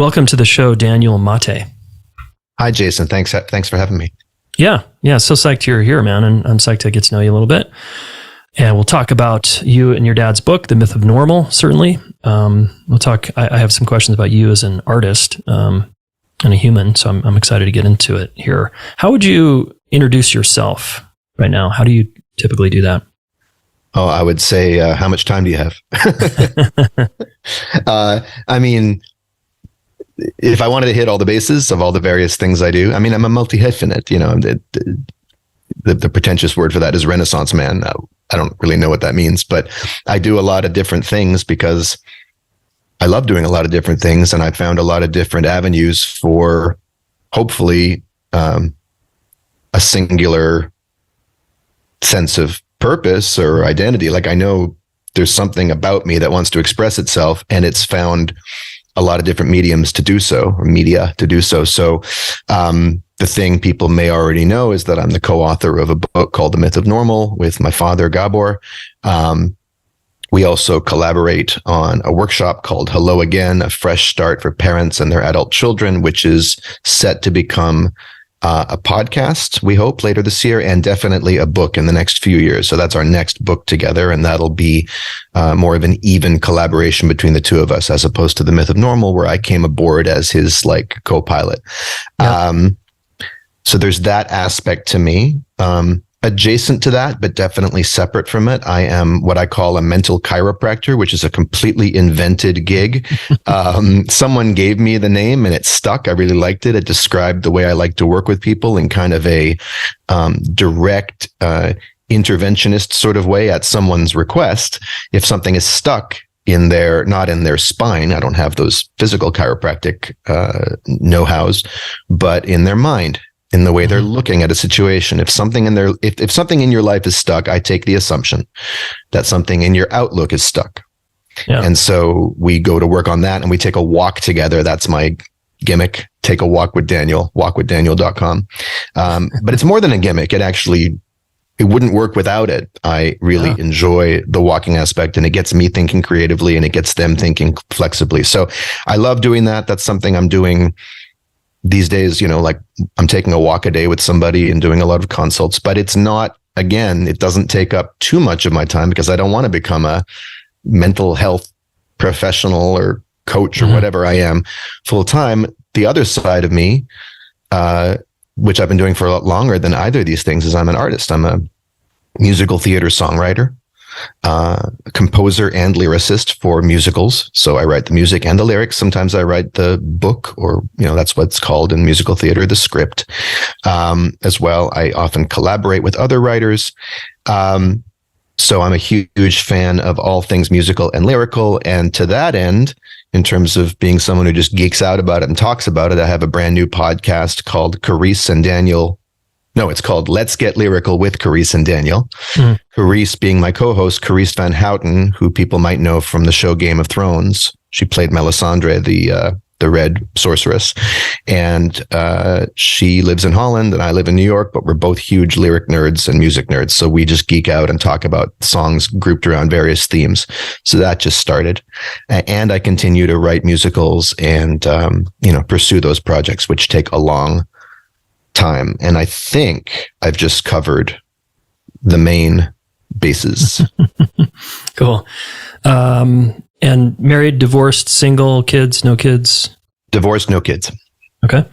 Welcome to the show, Daniel Maté. Hi, Jason. Thanks for having me. Yeah. So psyched you're here, man. And I'm psyched to get to know you a little bit. And we'll talk about you and your dad's book, The Myth of Normal, certainly. We'll talk, I have some questions about you as an artist and a human, so I'm excited to get into it here. How would you introduce yourself right now? How do you typically do that? Oh, I would say, how much time do you have? I mean, if I wanted to hit all the bases of all the various things I do, I mean, I'm a multi-hyphenate, you know, the pretentious word for that is Renaissance man. I don't really know what that means, but I do a lot of different things because I love doing a lot of different things. And I found a lot of different avenues for hopefully a singular sense of purpose or identity. Like I know there's something about me that wants to express itself, and it's found a lot of different mediums to do so, or media to do so. So the thing people may already know is that I'm the co-author of a book called The Myth of Normal with my father, Gabor. We also collaborate on a workshop called Hello Again, a fresh start for parents and their adult children, which is set to become a podcast, we hope, later this year, and definitely a book in the next few years. So that's our next book together, and that'll be more of an even collaboration between the two of us, as opposed to The Myth of Normal, where I came aboard as his like co-pilot. Yeah. So there's that aspect to me. Adjacent to that, but definitely separate from it, I am what I call a mental chiropractor, which is a completely invented gig. Someone gave me the name and it stuck. I really liked it. It described the way I like to work with people in kind of a direct interventionist sort of way at someone's request. If something is stuck in their, not in their spine, I don't have those physical chiropractic know-hows, but in their mind, in the way they're looking at a situation. If something in their, if something in your life is stuck, I take the assumption that something in your outlook is stuck. Yeah. And so we go to work on that and we take a walk together. That's my gimmick. Take a walk with Daniel, walkwithdaniel.com. But it's more than a gimmick. It wouldn't work without it. I really enjoy the walking aspect, and it gets me thinking creatively and it gets them thinking flexibly. So I love doing that. That's something I'm doing these days, you know, like I'm taking a walk a day with somebody and doing a lot of consults, but it's not, again, it doesn't take up too much of my time because I don't want to become a mental health professional or coach or whatever I am full time. The other side of me, which I've been doing for a lot longer than either of these things, is I'm an artist. I'm a musical theater songwriter, composer and lyricist for musicals. So I write the music and the lyrics. Sometimes I write the book, or, you know, that's what's called in musical theater, the script. As well, I often collaborate with other writers. So I'm a huge fan of all things musical and lyrical. And to that end, in terms of being someone who just geeks out about it and talks about it, I have a brand new podcast called Carice and Daniel. No, it's called Let's Get Lyrical with Carice and Daniel. Carice being my co-host, Carice Van Houten, who people might know from the show Game of Thrones. She played Melisandre, the Red Sorceress. And she lives in Holland and I live in New York, but we're both huge lyric nerds and music nerds. So we just geek out and talk about songs grouped around various themes. So that just started. And I continue to write musicals and, pursue those projects, which take a long time. And I think I've just covered the main bases. Cool. And married, divorced, single, kids, no kids? Divorced, no kids. Okay,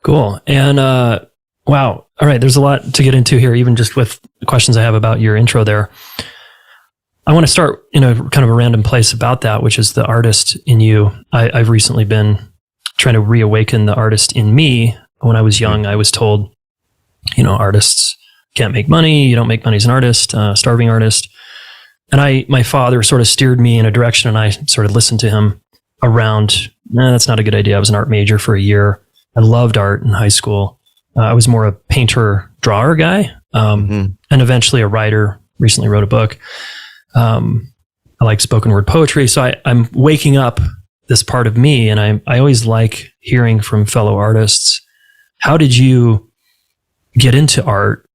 cool. And wow. All right. There's a lot to get into here, even just with the questions I have about your intro there. I want to start in a kind of a random place about that, which is the artist in you. I've recently been trying to reawaken the artist in me. When I was young, I was told, artists can't make money. You don't make money as an artist, starving artist. And my father sort of steered me in a direction, and I sort of listened to him around, that's not a good idea. I was an art major for a year. I loved art in high school. I was more a painter, drawer guy, and eventually a writer. Recently wrote a book. I like spoken word poetry. So I'm waking up this part of me, and I always like hearing from fellow artists. How did you get into art?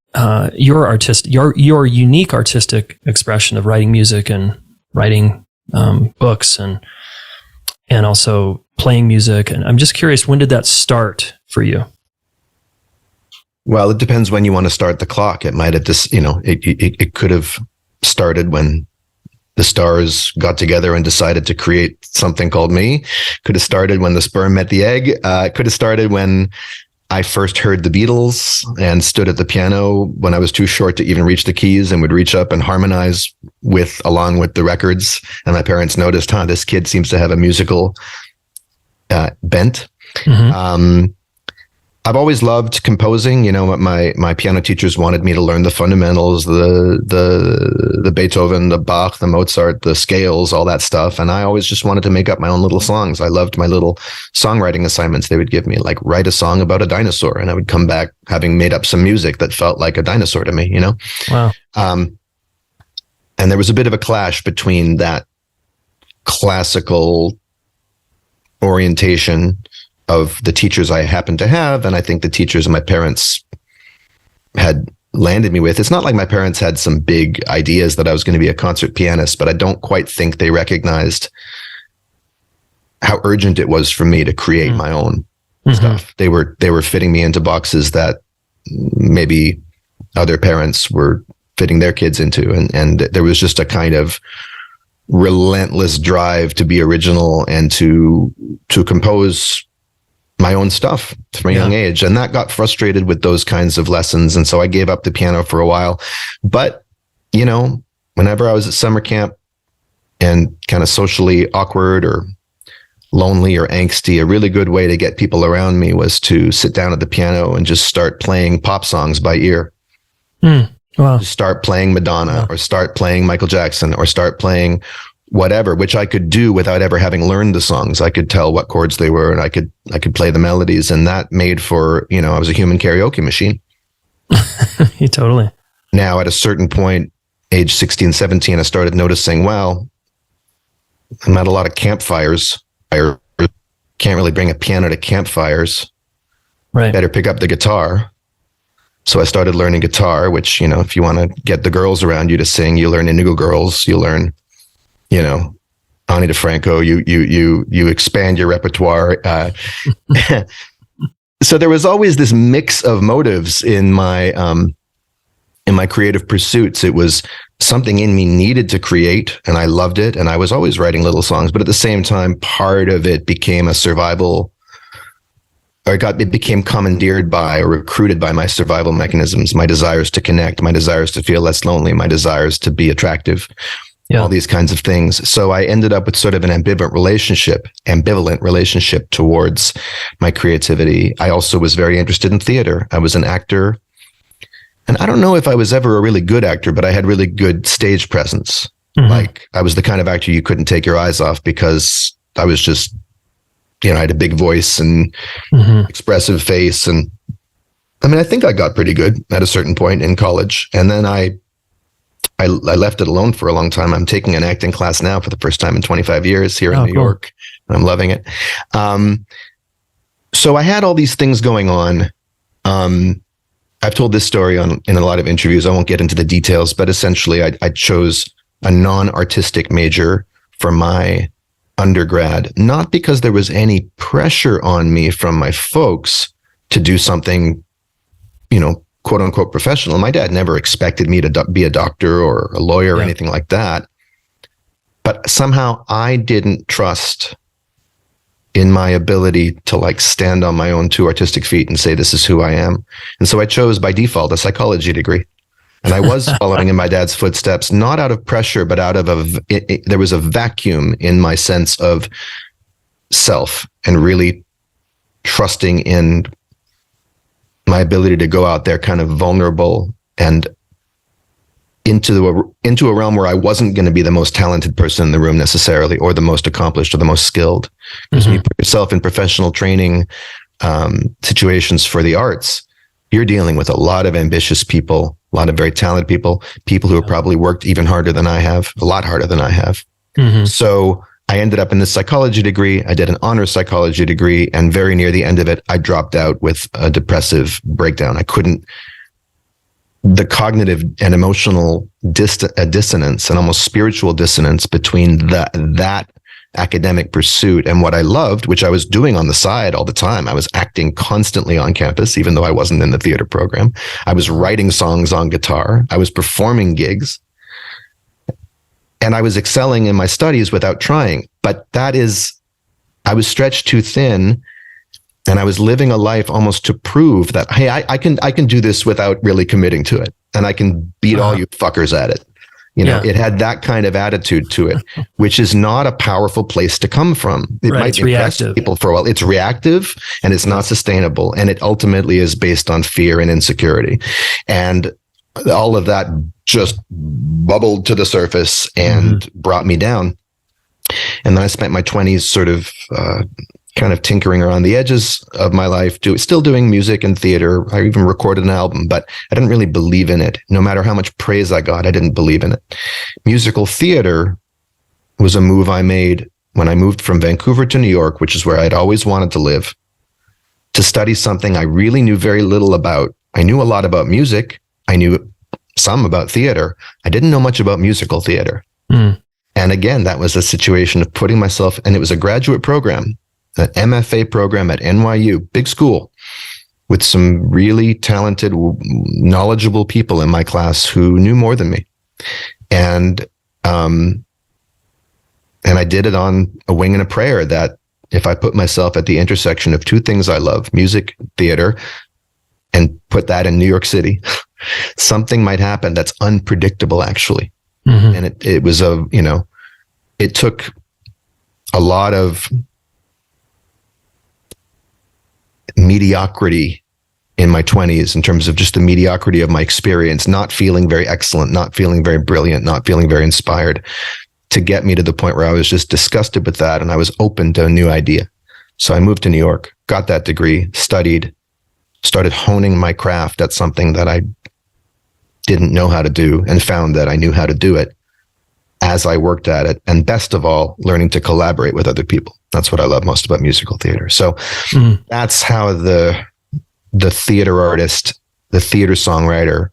Your unique artistic expression of writing music and writing books and also playing music. And I'm just curious, when did that start for you? Well, it depends when you want to start the clock. It might have just, it could have started when the stars got together and decided to create something called me. Could have started when the sperm met the egg. It could have started when I first heard the Beatles and stood at the piano when I was too short to even reach the keys and would reach up and harmonize along with the records. And my parents noticed, this kid seems to have a musical bent. Mm-hmm. I've always loved composing. My piano teachers wanted me to learn the fundamentals, the Beethoven, the Bach, the Mozart, the scales, all that stuff. And I always just wanted to make up my own little songs. I loved my little songwriting assignments they would give me, like write a song about a dinosaur. And I would come back having made up some music that felt like a dinosaur to me, Wow. And there was a bit of a clash between that classical orientation of the teachers I happened to have, and I think the teachers my parents had landed me with. It's not like my parents had some big ideas that I was going to be a concert pianist, but I don't quite think they recognized how urgent it was for me to create my own stuff. They were fitting me into boxes that maybe other parents were fitting their kids into, and there was just a kind of relentless drive to be original and to compose my own stuff from a young age. And that got frustrated with those kinds of lessons. And so I gave up the piano for a while. But, whenever I was at summer camp and kind of socially awkward or lonely or angsty, a really good way to get people around me was to sit down at the piano and just start playing pop songs by ear. Wow. Just start playing Madonna or start playing Michael Jackson or start playing whatever, which I could do without ever having learned the songs. I could tell what chords they were and I could play the melodies, and that made for, I was a human karaoke machine. Totally. Now at a certain point, age 16, 17, I started noticing, well, I'm at a lot of campfires. I can't really bring a piano to campfires. Right. Better pick up the guitar. So I started learning guitar, which, if you want to get the girls around you to sing, you learn Indigo Girls, you learn, Ani DeFranco, you expand your repertoire. So there was always this mix of motives in my creative pursuits. It was something in me needed to create, and I loved it. And I was always writing little songs, but at the same time, part of it became a survival, or it became commandeered by or recruited by my survival mechanisms, my desires to connect, my desires to feel less lonely, my desires to be attractive. All these kinds of things. So I ended up with sort of an ambivalent relationship towards my creativity. I also was very interested in theater. I was an actor. And I don't know if I was ever a really good actor, but I had really good stage presence. Like I was the kind of actor you couldn't take your eyes off because I was just, I had a big voice and expressive face. And I think I got pretty good at a certain point in college. And then I left it alone for a long time. I'm taking an acting class now for the first time in 25 years here in New York. And I'm loving it. So I had all these things going on. I've told this story in a lot of interviews. I won't get into the details, but essentially I chose a non-artistic major for my undergrad, not because there was any pressure on me from my folks to do something, quote unquote professional. My dad never expected me to be a doctor or a lawyer or anything like that. But somehow I didn't trust in my ability to stand on my own two artistic feet and say, this is who I am. And so I chose by default a psychology degree. And I was following in my dad's footsteps, not out of pressure, but out of there was a vacuum in my sense of self and really trusting in my ability to go out there kind of vulnerable and into a realm where I wasn't going to be the most talented person in the room necessarily, or the most accomplished or the most skilled. Because when you put yourself in professional training situations for the arts, you're dealing with a lot of ambitious people, a lot of very talented people who have probably worked even harder than I have, a lot harder than I have. So I ended up in this psychology degree. I did an honors psychology degree, and very near the end of it, I dropped out with a depressive breakdown. The cognitive and emotional dissonance and almost spiritual dissonance between that academic pursuit. And what I loved, which I was doing on the side all the time, I was acting constantly on campus, even though I wasn't in the theater program. I was writing songs on guitar. I was performing gigs. And I was excelling in my studies without trying. But I was stretched too thin, and I was living a life almost to prove that, hey, I can do this without really committing to it. And I can beat all you fuckers at it. It had that kind of attitude to it, which is not a powerful place to come from. It might impress people for a while. It's reactive and it's not sustainable. And it ultimately is based on fear and insecurity. And all of that just bubbled to the surface and brought me down. And then I spent my 20s sort of kind of tinkering around the edges of my life, still doing music and theater. I even recorded an album, but I didn't really believe in it. No matter how much praise I got, I didn't believe in it. Musical theater was a move I made when I moved from Vancouver to New York, which is where I'd always wanted to live, to study something I really knew very little about. I knew a lot about music. I knew some about theater. I didn't know much about musical theater. And again, that was a situation of putting myself, and it was a graduate program, an MFA program at NYU, big school, with some really talented, knowledgeable people in my class who knew more than me. And I did it on a wing and a prayer that if I put myself at the intersection of two things I love, music, theater, and put that in New York City, something might happen that's unpredictable, actually. And it was it took a lot of mediocrity in my 20s in terms of just the mediocrity of my experience, not feeling very excellent, not feeling very brilliant, not feeling very inspired, to get me to the point where I was just disgusted with that. And I was open to a new idea. So I moved to New York, got that degree, studied, started honing my craft at something that I didn't know how to do, and found that I knew how to do it as I worked at it. And best of all, learning to collaborate with other people. That's what I love most about musical theater. So that's how the theater artist, the theater songwriter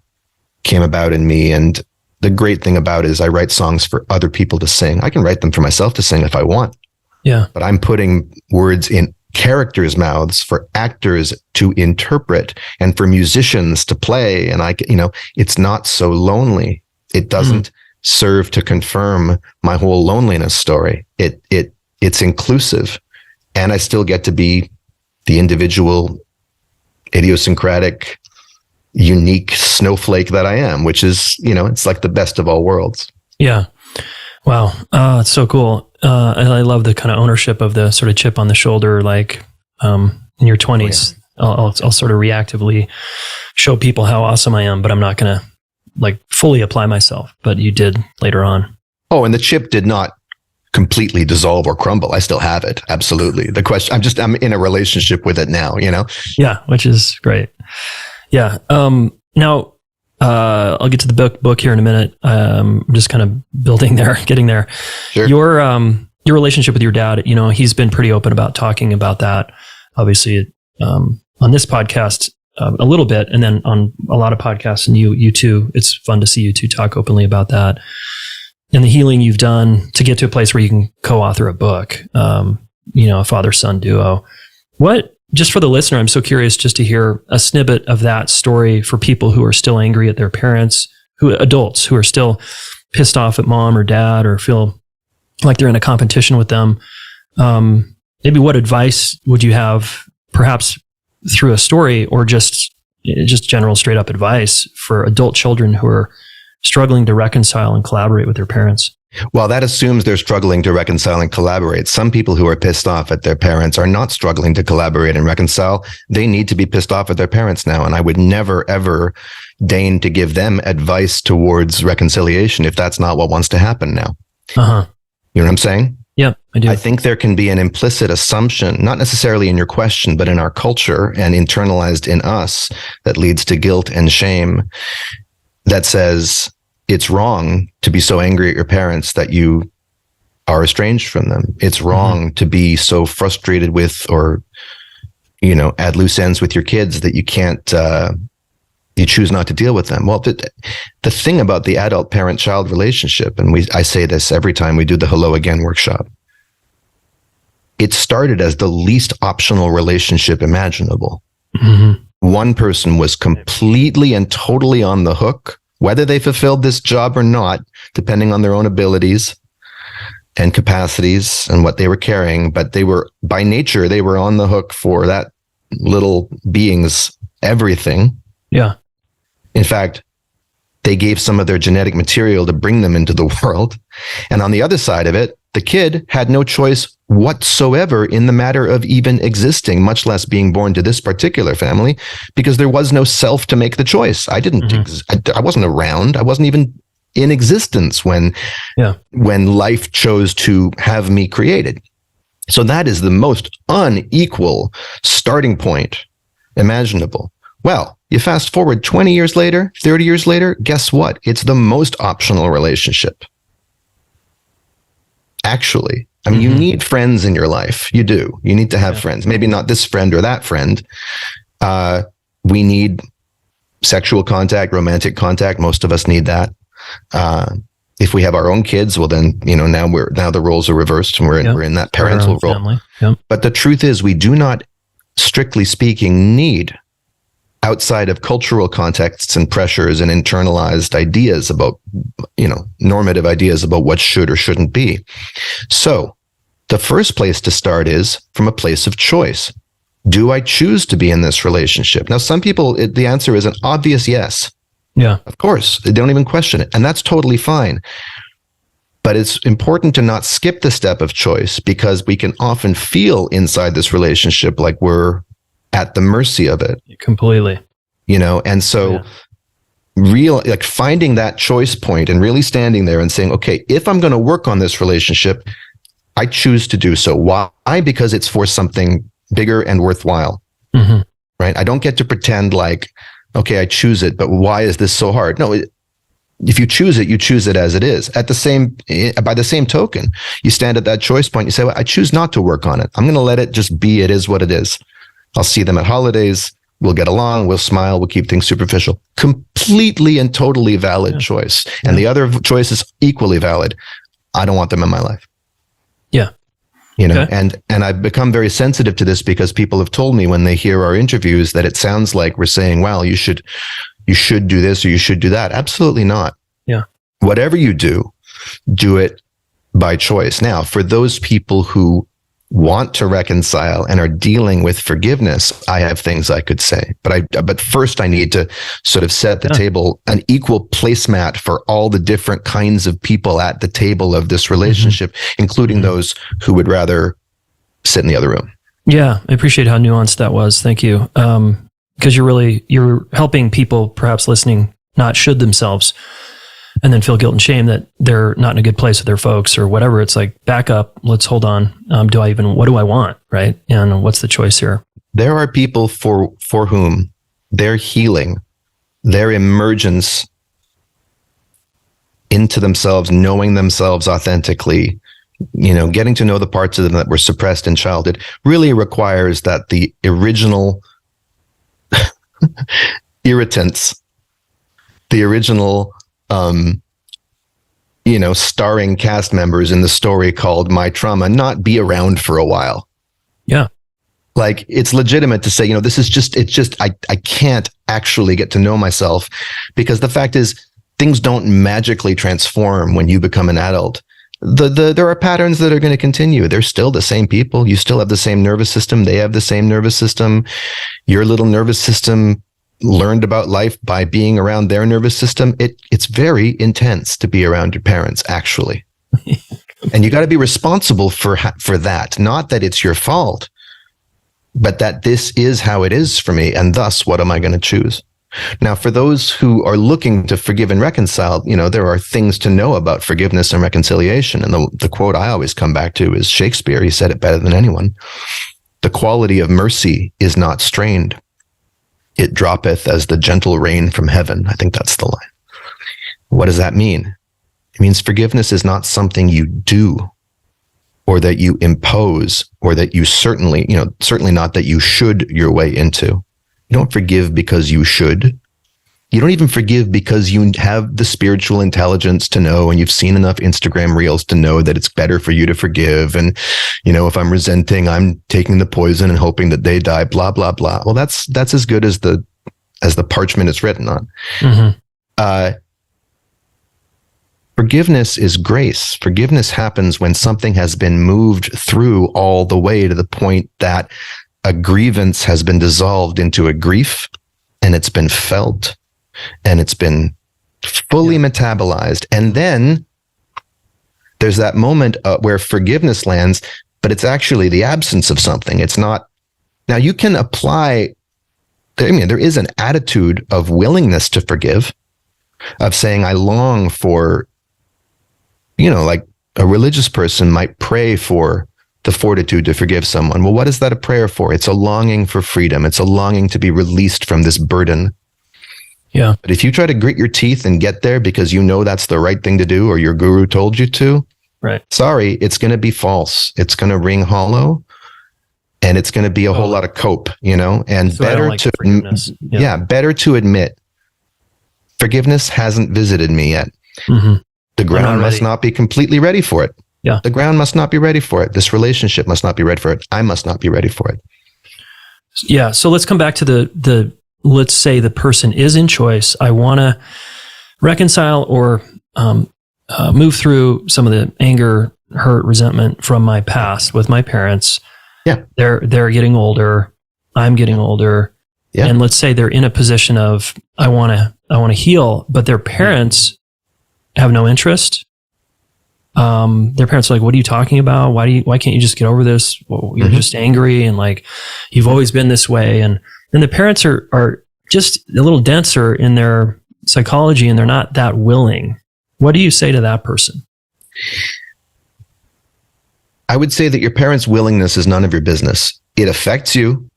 came about in me. And the great thing about it is I write songs for other people to sing. I can write them for myself to sing if I want. Yeah. But I'm putting words in characters' mouths for actors to interpret and for musicians to play. And it's not so lonely. It doesn't serve to confirm my whole loneliness story. It's inclusive, and I still get to be the individual, idiosyncratic, unique snowflake that I am, which is, it's like the best of all worlds. Yeah. Wow. It's so cool. And I love the kind of ownership of the sort of chip on the shoulder, like in your 20s. I'll sort of reactively show people how awesome I am, but I'm not going to fully apply myself. But you did later on. Oh, and the chip did not completely dissolve or crumble. I still have it. Absolutely. The question, I'm in a relationship with it now, Yeah, which is great. Yeah. Now, I'll get to the book here in a minute. I'm just kind of building there, getting there. Sure. Your relationship with your dad, he's been pretty open about talking about that. Obviously, on this podcast, a little bit, and then on a lot of podcasts, and you too. It's fun to see you two talk openly about that and the healing you've done to get to a place where you can co-author a book. A father-son duo. Just for the listener, I'm so curious just to hear a snippet of that story for people who are still angry at their parents, adults who are still pissed off at mom or dad, or feel like they're in a competition with them. Maybe what advice would you have, perhaps through a story, or just general straight up advice for adult children who are struggling to reconcile and collaborate with their parents? Well, that assumes they're struggling to reconcile and collaborate. Some people who are pissed off at their parents are not struggling to collaborate and reconcile. They need to be pissed off at their parents now. And I would never, ever deign to give them advice towards reconciliation if that's not what wants to happen now. Uh-huh. You know what I'm saying? Yeah, I do. I think there can be an implicit assumption, not necessarily in your question, but in our culture and internalized in us, that leads to guilt and shame, that says it's wrong to be so angry at your parents that you are estranged from them. It's wrong to be so frustrated with, or, at loose ends with your kids that you can't, you choose not to deal with them. Well, the thing about the adult parent-child relationship, and I say this every time we do the Hello Again workshop, it started as the least optional relationship imaginable. Mm-hmm. One person was completely and totally on the hook, whether they fulfilled this job or not, depending on their own abilities and capacities and what they were carrying. But they were, by nature, they were on the hook for that little being's everything. Yeah. In fact, they gave some of their genetic material to bring them into the world. And on the other side of it, the kid had no choice whatsoever in the matter of even existing, much less being born to this particular family, because there was no self to make the choice. I didn't, I wasn't around. I wasn't even in existence when life chose to have me created. So that is the most unequal starting point imaginable. Well, you fast forward 20 years later, 30 years later, guess what? It's the most optional relationship. Actually, I mean, you need friends in your life. You do. You need to have friends. Maybe not this friend or that friend. We need sexual contact, romantic contact. Most of us need that. If we have our own kids, well, then, now the roles are reversed and we're in that parental role. Yep. But the truth is, we do not, strictly speaking, need, outside of cultural contexts and pressures and internalized ideas about, normative ideas about what should or shouldn't be. So the first place to start is from a place of choice. Do I choose to be in this relationship? Now, some people, the answer is an obvious yes. Yeah. Of course, they don't even question it. And that's totally fine. But it's important to not skip the step of choice, because we can often feel inside this relationship like we're at the mercy of it. Completely. And so finding that choice point and really standing there and saying, okay, if I'm going to work on this relationship, I choose to do so. Why? Because it's for something bigger and worthwhile, right? I don't get to pretend like, okay, I choose it, but why is this so hard? No, if you choose it as it is. By the same token, you stand at that choice point, you say, well, I choose not to work on it. I'm going to let it just be. It is what it is. I'll see them at holidays. We'll get along. We'll smile. We'll keep things superficial. Completely and totally valid choice. And the other choice is equally valid. I don't want them in my life. Yeah. And I've become very sensitive to this, because people have told me when they hear our interviews that it sounds like we're saying, well, you should do this or you should do that. Absolutely not. Yeah. Whatever you do it by choice. Now, for those people who want to reconcile and are dealing with forgiveness, I have things I could say, but first I need to sort of set the table, an equal placemat for all the different kinds of people at the table of this relationship, including those who would rather sit in the other room. Yeah. I appreciate how nuanced that was. Thank you. Because you're helping people perhaps listening not should themselves and then feel guilt and shame that they're not in a good place with their folks or whatever. It's like, back up, let's hold on. What do I want? Right. And what's the choice here? There are people for whom their healing, their emergence into themselves, knowing themselves authentically, getting to know the parts of them that were suppressed in childhood, really requires that the original irritants, the original starring cast members in the story called My Trauma, not be around for a while. Yeah. Like, it's legitimate to say, this is I can't actually get to know myself, because the fact is, things don't magically transform when you become an adult. There are patterns that are going to continue. They're still the same people. You still have the same nervous system. They have the same nervous system. Your little nervous system learned about life by being around their nervous system. It's very intense to be around your parents, actually. And you got to be responsible for that. Not that it's your fault, but that this is how it is for me. And thus, what am I going to choose? Now, for those who are looking to forgive and reconcile, there are things to know about forgiveness and reconciliation. And the quote I always come back to is Shakespeare. He said it better than anyone. The quality of mercy is not strained. It droppeth as the gentle rain from heaven. I think that's the line. What does that mean? It means forgiveness is not something you do or that you impose or that you certainly not that you should your way into. You don't forgive because you should. You don't even forgive because you have the spiritual intelligence to know, and you've seen enough Instagram reels to know that it's better for you to forgive. And, if I'm resenting, I'm taking the poison and hoping that they die, blah, blah, blah. Well, that's as good as the parchment it's written on. Mm-hmm. Forgiveness is grace. Forgiveness happens when something has been moved through all the way to the point that a grievance has been dissolved into a grief, and it's been felt, and it's been fully metabolized. And then there's that moment where forgiveness lands, but it's actually the absence of something. It's not. Now you can apply, there is an attitude of willingness to forgive, of saying, I long for, like a religious person might pray for the fortitude to forgive someone. Well, what is that a prayer for? It's a longing for freedom. It's a longing to be released from this burden. Yeah. But if you try to grit your teeth and get there because that's the right thing to do, or your guru told you to, right? Sorry, it's going to be false. It's going to ring hollow, and it's going to be a whole lot of cope, and so better to admit forgiveness hasn't visited me yet. Mm-hmm. The ground must not be completely ready for it. Yeah. The ground must not be ready for it. This relationship must not be ready for it. I must not be ready for it. Yeah. So let's come back to let's say the person is in choice. I want to reconcile or move through some of the anger, hurt, resentment from my past with my parents. Yeah. They're getting older. I'm getting older. Yeah. And let's say they're in a position of, I want to heal, but their parents have no interest. Their parents are like, what are you talking about? Why can't you just get over this? Well, you're just angry, and like, you've always been this way. And then the parents are just a little denser in their psychology, and they're not that willing. What do you say to that person? I would say that your parents' willingness is none of your business. It affects you,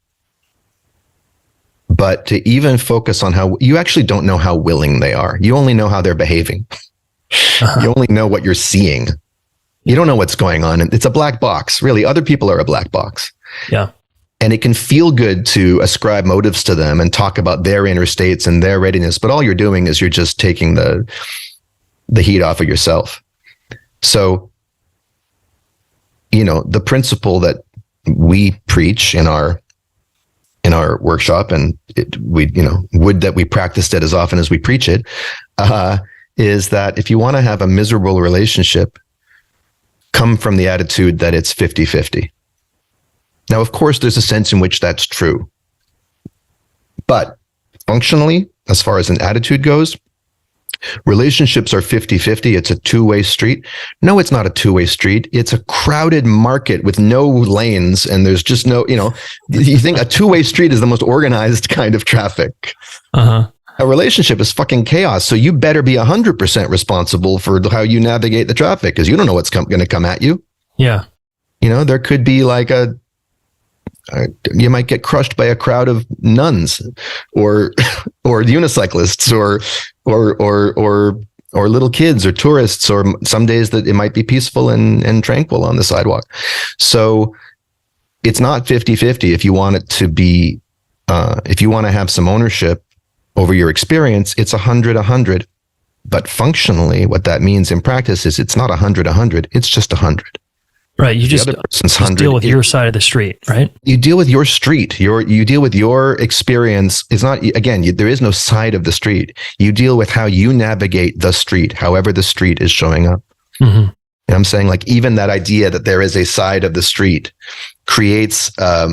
but to even focus on how you actually don't know how willing they are. You only know how they're behaving. You only know what you're seeing. You don't know what's going on. And it's a black box. Really, other people are a black box. Yeah. And it can feel good to ascribe motives to them and talk about their inner states and their readiness. But all you're doing is you're just taking the heat off of yourself. So, the principle that we preach in our workshop, and would that we practiced it as often as we preach it, is that if you want to have a miserable relationship, come from the attitude that it's 50-50. Now, of course, there's a sense in which that's true. But functionally, as far as an attitude goes, relationships are 50-50. It's a two-way street. No, it's not a two-way street. It's a crowded market with no lanes, and there's just no, you think a two-way street is the most organized kind of traffic. Uh-huh. A relationship is fucking chaos. So you better be 100% responsible for how you navigate the traffic, because you don't know what's going to come at you. Yeah. There could be like you might get crushed by a crowd of nuns or unicyclists or little kids or tourists, or some days that it might be peaceful and tranquil on the sidewalk. So it's not 50-50 if you want it to be, if you want to have some ownership over your experience, it's 100-100. But functionally, what that means in practice is it's not 100-100. It's just 100. Right. You just deal with your side of the street, right? You deal with your street. You deal with your experience. It's not, again, there is no side of the street. You deal with how you navigate the street, however the street is showing up. Mm-hmm. And I'm saying, like, even that idea that there is a side of the street creates a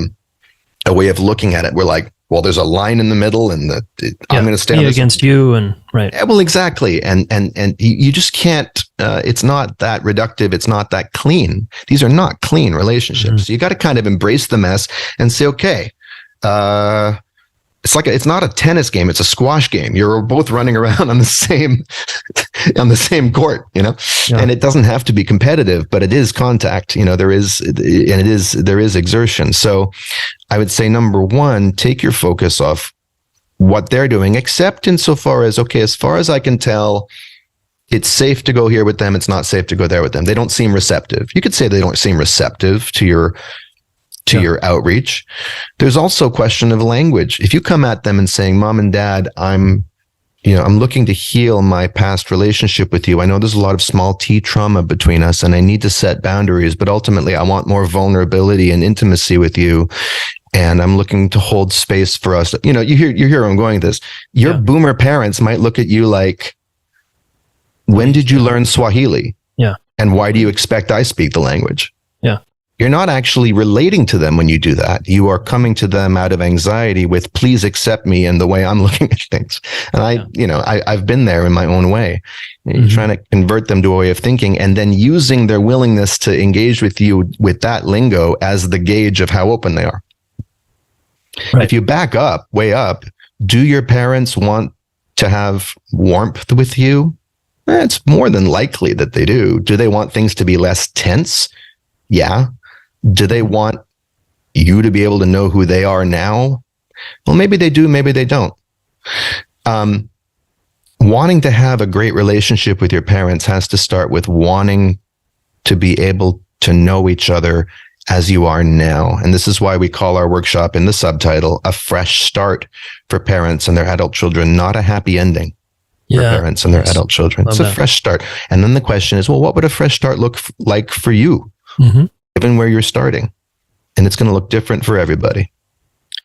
way of looking at it. We're like, well, there's a line in the middle, and I'm going to stand against you, and right. Yeah, well, exactly, and you just can't. It's not that reductive. It's not that clean. These are not clean relationships. Mm-hmm. So you got to kind of embrace the mess and say, okay, it's not a tennis game. It's a squash game. You're both running around on the same court, Yeah. And it doesn't have to be competitive, but it is contact. There is exertion. So I would say, number one, take your focus off what they're doing, except insofar as, okay, as far as I can tell, it's safe to go here with them. It's not safe to go there with them. They don't seem receptive. You could say they don't seem receptive to your outreach. There's also a question of language. If you come at them and saying, Mom and Dad, I'm I'm looking to heal my past relationship with you. I know there's a lot of small t trauma between us and I need to set boundaries, but ultimately I want more vulnerability and intimacy with you. And I'm looking to hold space for us. You hear where I'm going with this. Your boomer parents might look at you like, when did you learn Swahili? Yeah. And why do you expect I speak the language? Yeah. You're not actually relating to them when you do that. You are coming to them out of anxiety with, please accept me and the way I'm looking at things. And I've been there in my own way, trying to convert them to a way of thinking and then using their willingness to engage with you with that lingo as the gauge of how open they are. Right. If you back up, way up, do your parents want to have warmth with you? It's more than likely that they do. Do they want things to be less tense? Yeah. Do they want you to be able to know who they are now? Well, maybe they do, maybe they don't. Wanting to have a great relationship with your parents has to start with wanting to be able to know each other as you are now. And this is why we call our workshop in the subtitle, A Fresh Start for Parents and Their Adult Children, not a happy ending for parents and their adult children. It's a fresh start. And then the question is, well, what would a fresh start look like for you, given where you're starting? And it's going to look different for everybody.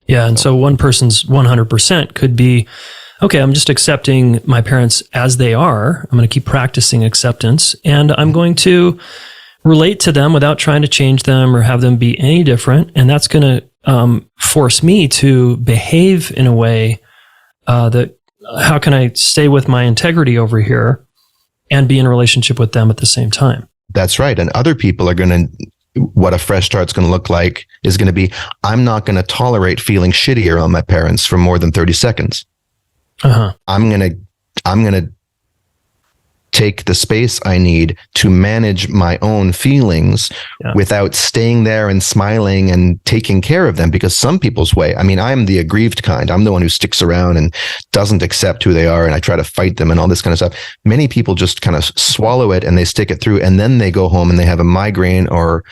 Yeah. And so one person's 100% could be, okay, I'm just accepting my parents as they are. I'm going to keep practicing acceptance and I'm going to relate to them without trying to change them or have them be any different. And that's going to force me to behave in a way that, how can I stay with my integrity over here and be in a relationship with them at the same time? That's right. And other people are going to, what a fresh start's going to look like is going to be, I'm not going to tolerate feeling shitty around my parents for more than 30 seconds. I'm going to take the space I need to manage my own feelings without staying there and smiling and taking care of them. Because some people's way, I'm the aggrieved kind. I'm the one who sticks around and doesn't accept who they are. And I try to fight them and all this kind of stuff. Many people just kind of swallow it and they stick it through. And then they go home and they have a migraine or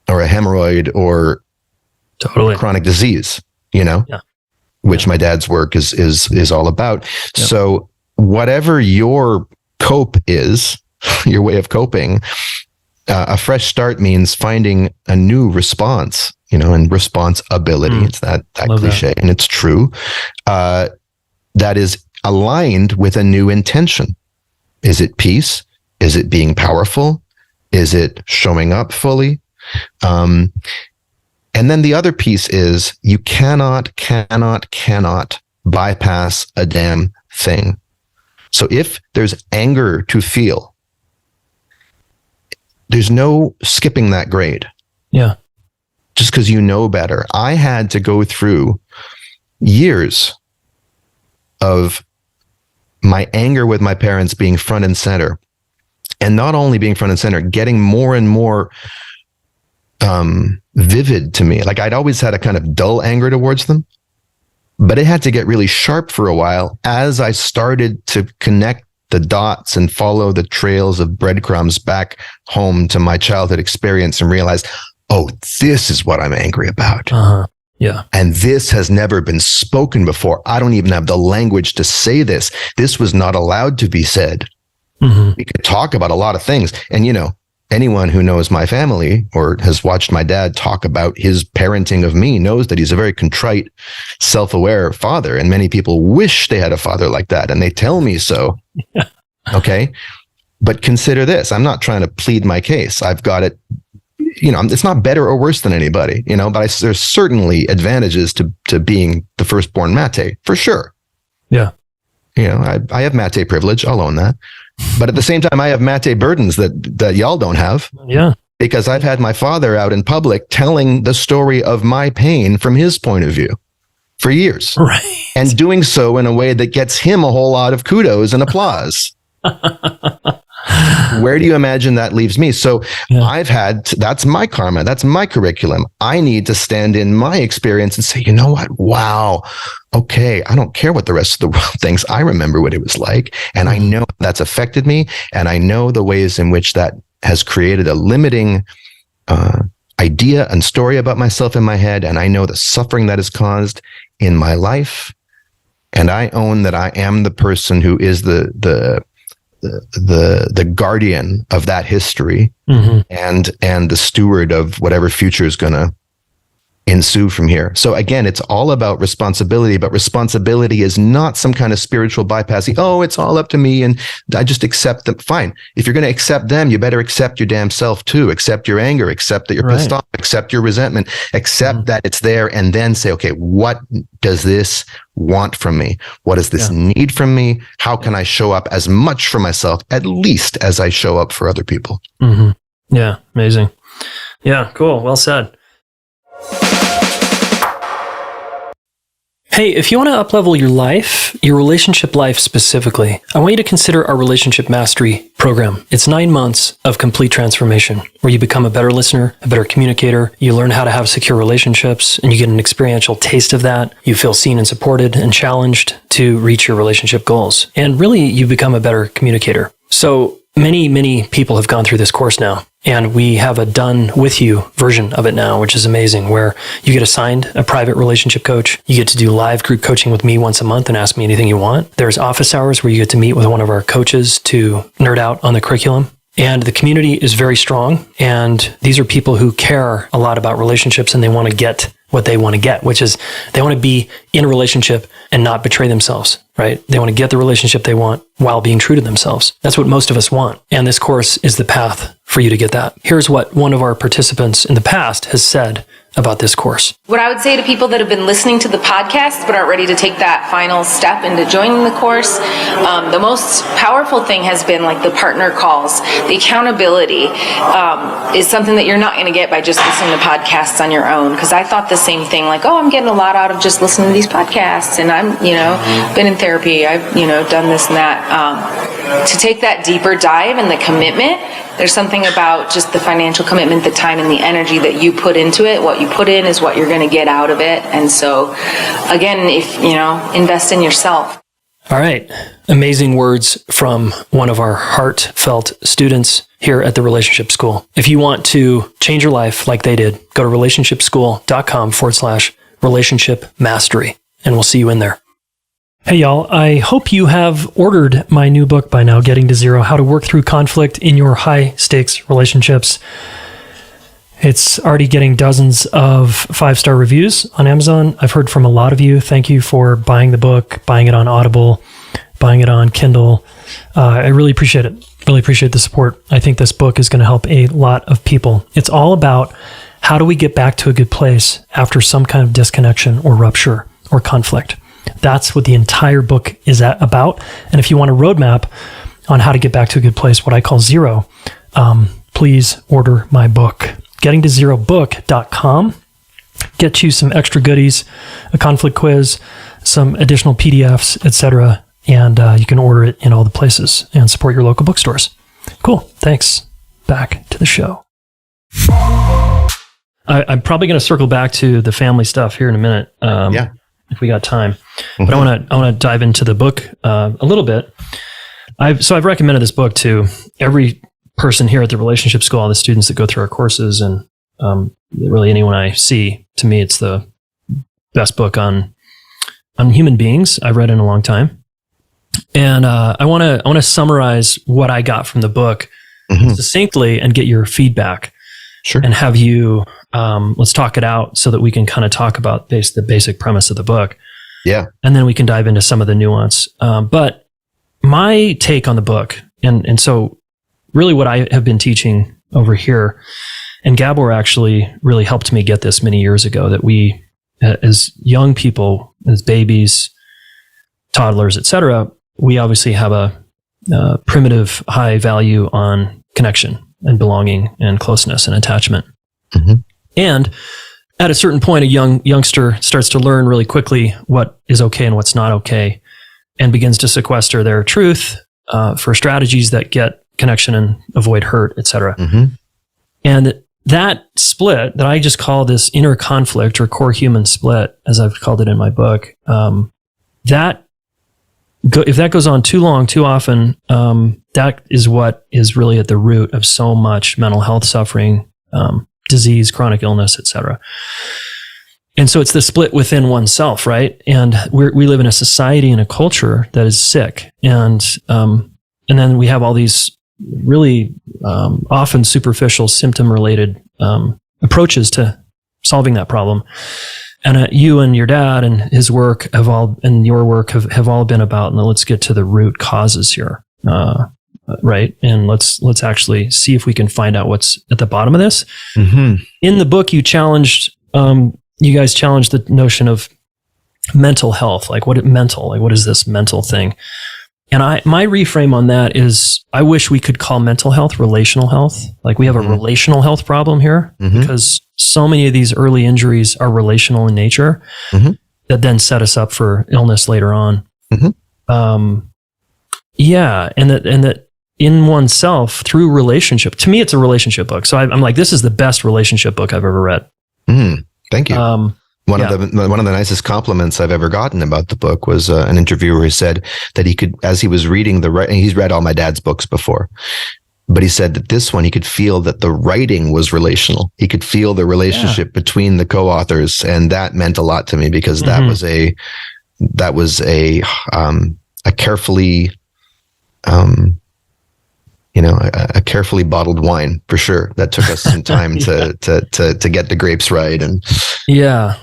a hemorrhoid or chronic disease, which my dad's work is all about. So whatever your cope is, your way of coping, a fresh start means finding a new response, and responsibility. It's that cliche, and it's true. That is aligned with a new intention. Is it peace? Is it being powerful? Is it showing up fully? And then the other piece is you cannot bypass a damn thing. So if there's anger to feel, there's no skipping that grade. Yeah. Just because you know better. I had to go through years of my anger with my parents being front and center. And not only being front and center, getting more and more vivid to me. Like I'd always had a kind of dull anger towards them. But it had to get really sharp for a while as I started to connect the dots and follow the trails of breadcrumbs back home to my childhood experience and realize, oh, this is what I'm angry about. Yeah. And this has never been spoken before. I don't even have the language to say this. This was not allowed to be said. We could talk about a lot of things. And, anyone who knows my family or has watched my dad talk about his parenting of me knows that he's a very contrite, self-aware father. And many people wish they had a father like that. And they tell me so. Okay. But consider this. I'm not trying to plead my case. I've got it. It's not better or worse than anybody, but there's certainly advantages to being the firstborn Maté, for sure. Yeah. I have Maté privilege. I'll own that. But at the same time, I have Maté burdens that y'all don't have. Yeah. Because I've had my father out in public telling the story of my pain from his point of view for years. Right. And doing so in a way that gets him a whole lot of kudos and applause. Where do you imagine that leaves me? So that's my karma. That's my curriculum. I need to stand in my experience and say, you know what? Wow. Okay. I don't care what the rest of the world thinks. I remember what it was like. And I know that's affected me. And I know the ways in which that has created a limiting idea and story about myself in my head. And I know the suffering that is caused in my life. and I own that I am the person who is the guardian of that history, and the steward of whatever future is going to ensue from here. So again, it's all about responsibility, but responsibility is not some kind of spiritual bypassing. Oh, it's all up to me and I just accept them. Fine. If you're going to accept them, you better accept your damn self too. Accept your anger, accept that you're pissed off, accept your resentment, accept that it's there, and then say, okay, what does this want from me? What does this need from me? How can I show up as much for myself, at least as I show up for other people? Yeah. Amazing. Yeah. Cool. Well said. Hey, if you want to up-level your life, your relationship life specifically, I want you to consider our Relationship Mastery program. It's 9 months of complete transformation where you become a better listener, a better communicator, you learn how to have secure relationships, and you get an experiential taste of that. You feel seen and supported and challenged to reach your relationship goals. And really, you become a better communicator. So many people have gone through this course now. And we have a done with you version of it now, which is amazing, where you get assigned a private relationship coach. You get to do live group coaching with me once a month and ask me anything you want. There's office hours where you get to meet with one of our coaches to nerd out on the curriculum. And the community is very strong. And these are people who care a lot about relationships, and they want to get what they want to get, which is they want to be in a relationship and not betray themselves, right? They want to get the relationship they want while being true to themselves. That's what most of us want. And this course is the path for you to get that. Here's what one of our participants in the past has said about this course. What I would say to people that have been listening to the podcast but aren't ready to take that final step into joining the course, the most powerful thing has been like the partner calls. The accountability is something that you're not going to get by just listening to podcasts on your own. Because I thought the same thing, like, oh, I'm getting a lot out of just listening to these podcasts, and I'm, been in therapy, I've, done this and that. To take that deeper dive and the commitment, there's something about just the financial commitment, the time and the energy that you put into it. What you put in is what you're going to get out of it. And so, again, if, invest in yourself. All right. Amazing words from one of our heartfelt students here at the Relationship School. If you want to change your life like they did, go to relationshipschool.com/relationship mastery, and we'll see you in there. Hey, y'all. I hope you have ordered my new book by now, Getting to Zero, How to Work Through Conflict in Your High-Stakes Relationships. It's already getting dozens of 5-star reviews on Amazon. I've heard from a lot of you. Thank you for buying the book, buying it on Audible, buying it on Kindle. I really appreciate it. Really appreciate the support. I think this book is going to help a lot of people. It's all about how do we get back to a good place after some kind of disconnection or rupture or conflict. That's what the entire book is about. And if you want a roadmap on how to get back to a good place, what I call zero, please order my book. GettingToZeroBook.com. Get you some extra goodies, a conflict quiz, some additional PDFs, etc. And you can order it in all the places and support your local bookstores. Cool. Thanks. Back to the show. I'm probably going to circle back to the family stuff here in a minute. If we got time. But I want to dive into the book a little bit. I've recommended this book to every person here at the Relationship School, all the students that go through our courses, and really anyone I see. To me, it's the best book on human beings I've read in a long time. And I want to summarize what I got from the book succinctly and get your feedback. Sure. And have you, let's talk it out so that we can kind of talk about the basic premise of the book. Yeah. And then we can dive into some of the nuance. But my take on the book, and so really what I have been teaching over here, and Gabor actually really helped me get this many years ago, that we, as young people, as babies, toddlers, etc., we obviously have a primitive high value on connection and belonging and closeness and attachment. And at a certain point, a youngster starts to learn really quickly what is okay and what's not okay, and begins to sequester their truth for strategies that get connection and avoid hurt, etc. And that split that I just call this inner conflict or core human split, as I've called it in my book, if that goes on too long, too often, that is what is really at the root of so much mental health suffering, disease, chronic illness, etc. And so it's the split within oneself, right? And we live in a society and a culture that is sick. And then we have all these really often superficial symptom-related approaches to solving that problem. And you and your dad and his work and your work have all been about, and let's get to the root causes here, right? And let's actually see if we can find out what's at the bottom of this. Mm-hmm. In the book, you guys challenged the notion of mental health, like what is this mental thing? And my reframe on that is, I wish we could call mental health relational health. Like we have a relational health problem here because so many of these early injuries are relational in nature that then set us up for illness later on. Yeah. And that in oneself through relationship, to me, it's a relationship book. So I'm like, this is the best relationship book I've ever read. Thank you. One of the nicest compliments I've ever gotten about the book was an interviewer who said that he could, as he was reading he's read all my dad's books before, but he said that this one, he could feel that the writing was relational. He could feel the relationship between the co-authors. And that meant a lot to me because that was a carefully, a carefully bottled wine for sure. That took us some time to get the grapes right. And yeah.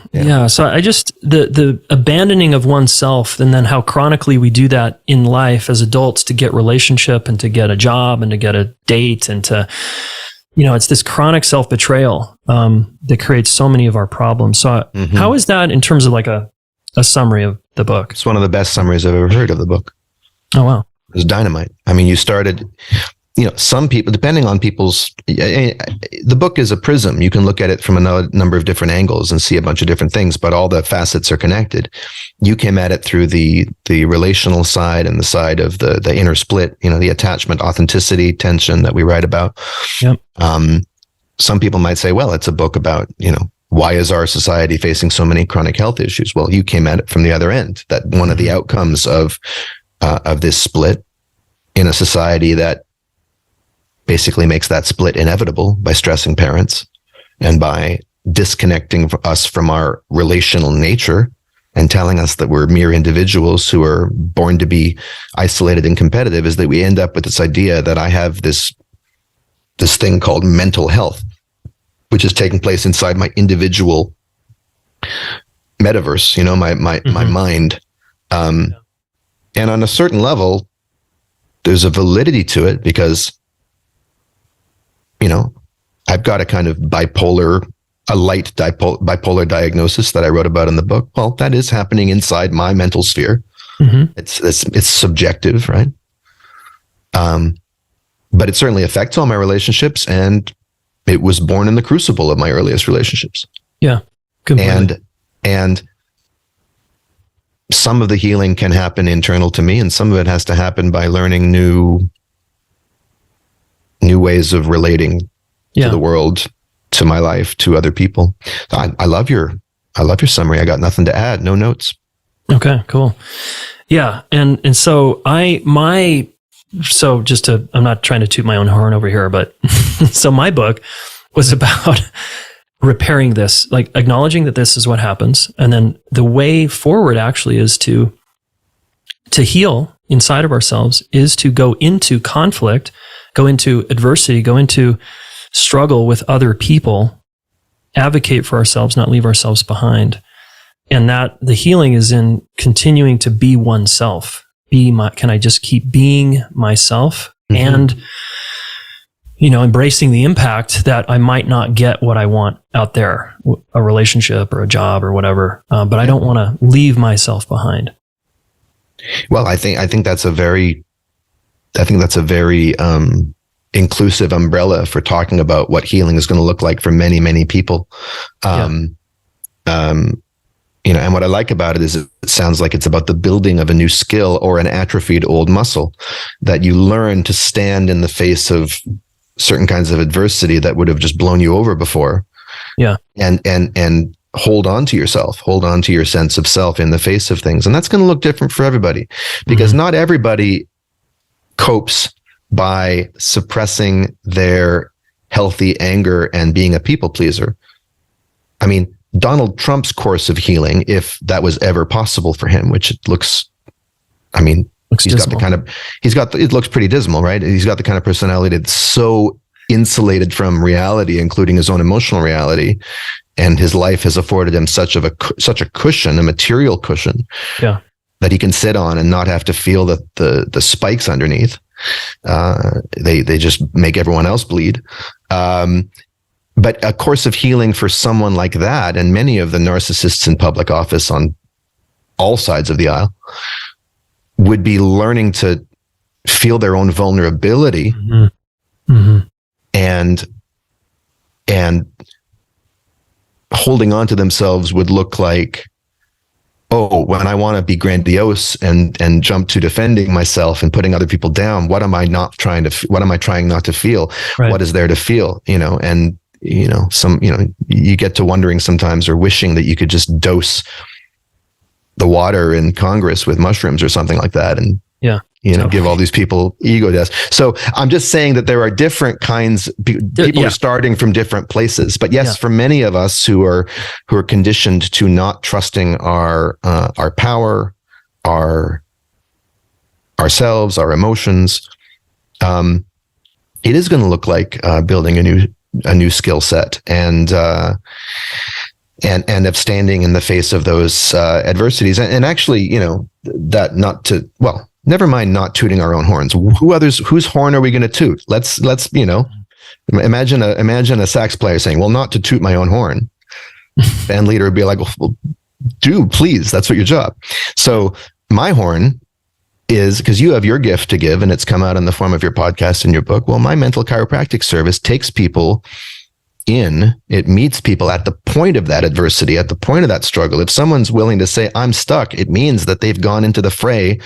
So I just, the abandoning of oneself and then how chronically we do that in life as adults to get relationship and to get a job and to get a date and to, it's this chronic self-betrayal that creates so many of our problems. So how is that in terms of like a summary of the book? It's one of the best summaries I've ever heard of the book. Oh, wow. It was dynamite. I mean, you started, some people, depending on the book is a prism. You can look at it from a number of different angles and see a bunch of different things, but all the facets are connected. You came at it through the relational side and the side of the inner split, the attachment, authenticity, tension that we write about. Yep. Some people might say, well, it's a book about, why is our society facing so many chronic health issues? Well, you came at it from the other end, that one of the outcomes of this split in a society that basically makes that split inevitable by stressing parents and by disconnecting us from our relational nature and telling us that we're mere individuals who are born to be isolated and competitive, is that we end up with this idea that I have this thing called mental health, which is taking place inside my individual metaverse, my mind. And on a certain level, there's a validity to it because, I've got a kind of bipolar diagnosis that I wrote about in the book. Well, that is happening inside my mental sphere. It's subjective, right? But it certainly affects all my relationships, and it was born in the crucible of my earliest relationships. Yeah, completely. And some of the healing can happen internal to me, and some of it has to happen by learning new ways of relating to the world, to my life, to other people. I love your summary. I got nothing to add. No notes. Okay, cool. Yeah. And so I'm not trying to toot my own horn over here, but so my book was about repairing this, like acknowledging that this is what happens. And then the way forward actually is to heal inside of ourselves, is to go into conflict, go into adversity, go into struggle with other people, advocate for ourselves, not leave ourselves behind. And that the healing is in continuing to be oneself. Can I just keep being myself and, embracing the impact that I might not get what I want out there, a relationship or a job or whatever. But I don't want to leave myself behind. Well, I think that's a very inclusive umbrella for talking about what healing is going to look like for many, many people. And what I like about it is it sounds like it's about the building of a new skill or an atrophied old muscle that you learn to stand in the face of certain kinds of adversity that would have just blown you over before. Yeah. And hold on to yourself, hold on to your sense of self in the face of things. And that's going to look different for everybody because not everybody copes by suppressing their healthy anger and being a people pleaser. I mean, Donald Trump's course of healing, if that was ever possible for him, which it looks, I mean, it looks pretty dismal, right? He's got the kind of personality that's so insulated from reality, including his own emotional reality. And his life has afforded him such a cushion, a material cushion, that he can sit on and not have to feel the spikes underneath. They just make everyone else bleed. But a course of healing for someone like that, and many of the narcissists in public office on all sides of the aisle, would be learning to feel their own vulnerability, and holding on to themselves would look like, oh, when I want to be grandiose and jump to defending myself and putting other people down, what am I trying not to feel? Right. What is there to feel? And you get to wondering sometimes, or wishing that you could just dose the water in Congress with mushrooms or something like that. And give all these people ego deaths. So I'm just saying that there are different kinds. People are starting from different places. But yes, for many of us who are conditioned to not trusting our power, ourselves, our emotions, it is going to look like building a new skill set and of standing in the face of those adversities. And actually, never mind not tooting our own horns. Whose horn are we going to toot? Let's imagine a sax player saying, well, not to toot my own horn. Band leader would be like, well, do please. That's what your job. So my horn is, because you have your gift to give, and it's come out in the form of your podcast and your book. Well, my mental chiropractic service takes people it meets people at the point of that adversity, at the point of that struggle. If someone's willing to say, I'm stuck, it means that they've gone into the fray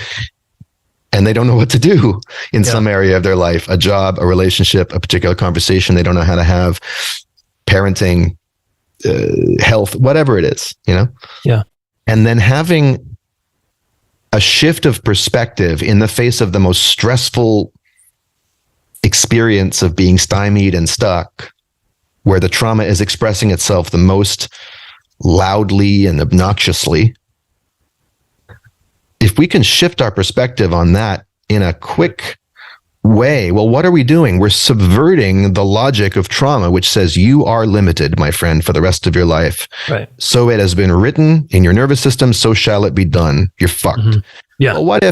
and they don't know what to do in some area of their life, a job, a relationship, a particular conversation they don't know how to have, parenting, health, whatever it is, Yeah. And then having a shift of perspective in the face of the most stressful experience of being stymied and stuck, where the trauma is expressing itself the most loudly and obnoxiously. If we can shift our perspective on that in a quick way, well, what are we doing? We're subverting the logic of trauma, which says you are limited, my friend, for the rest of your life. Right. So it has been written in your nervous system, so shall it be done. You're fucked. Mm-hmm. Yeah. Well, what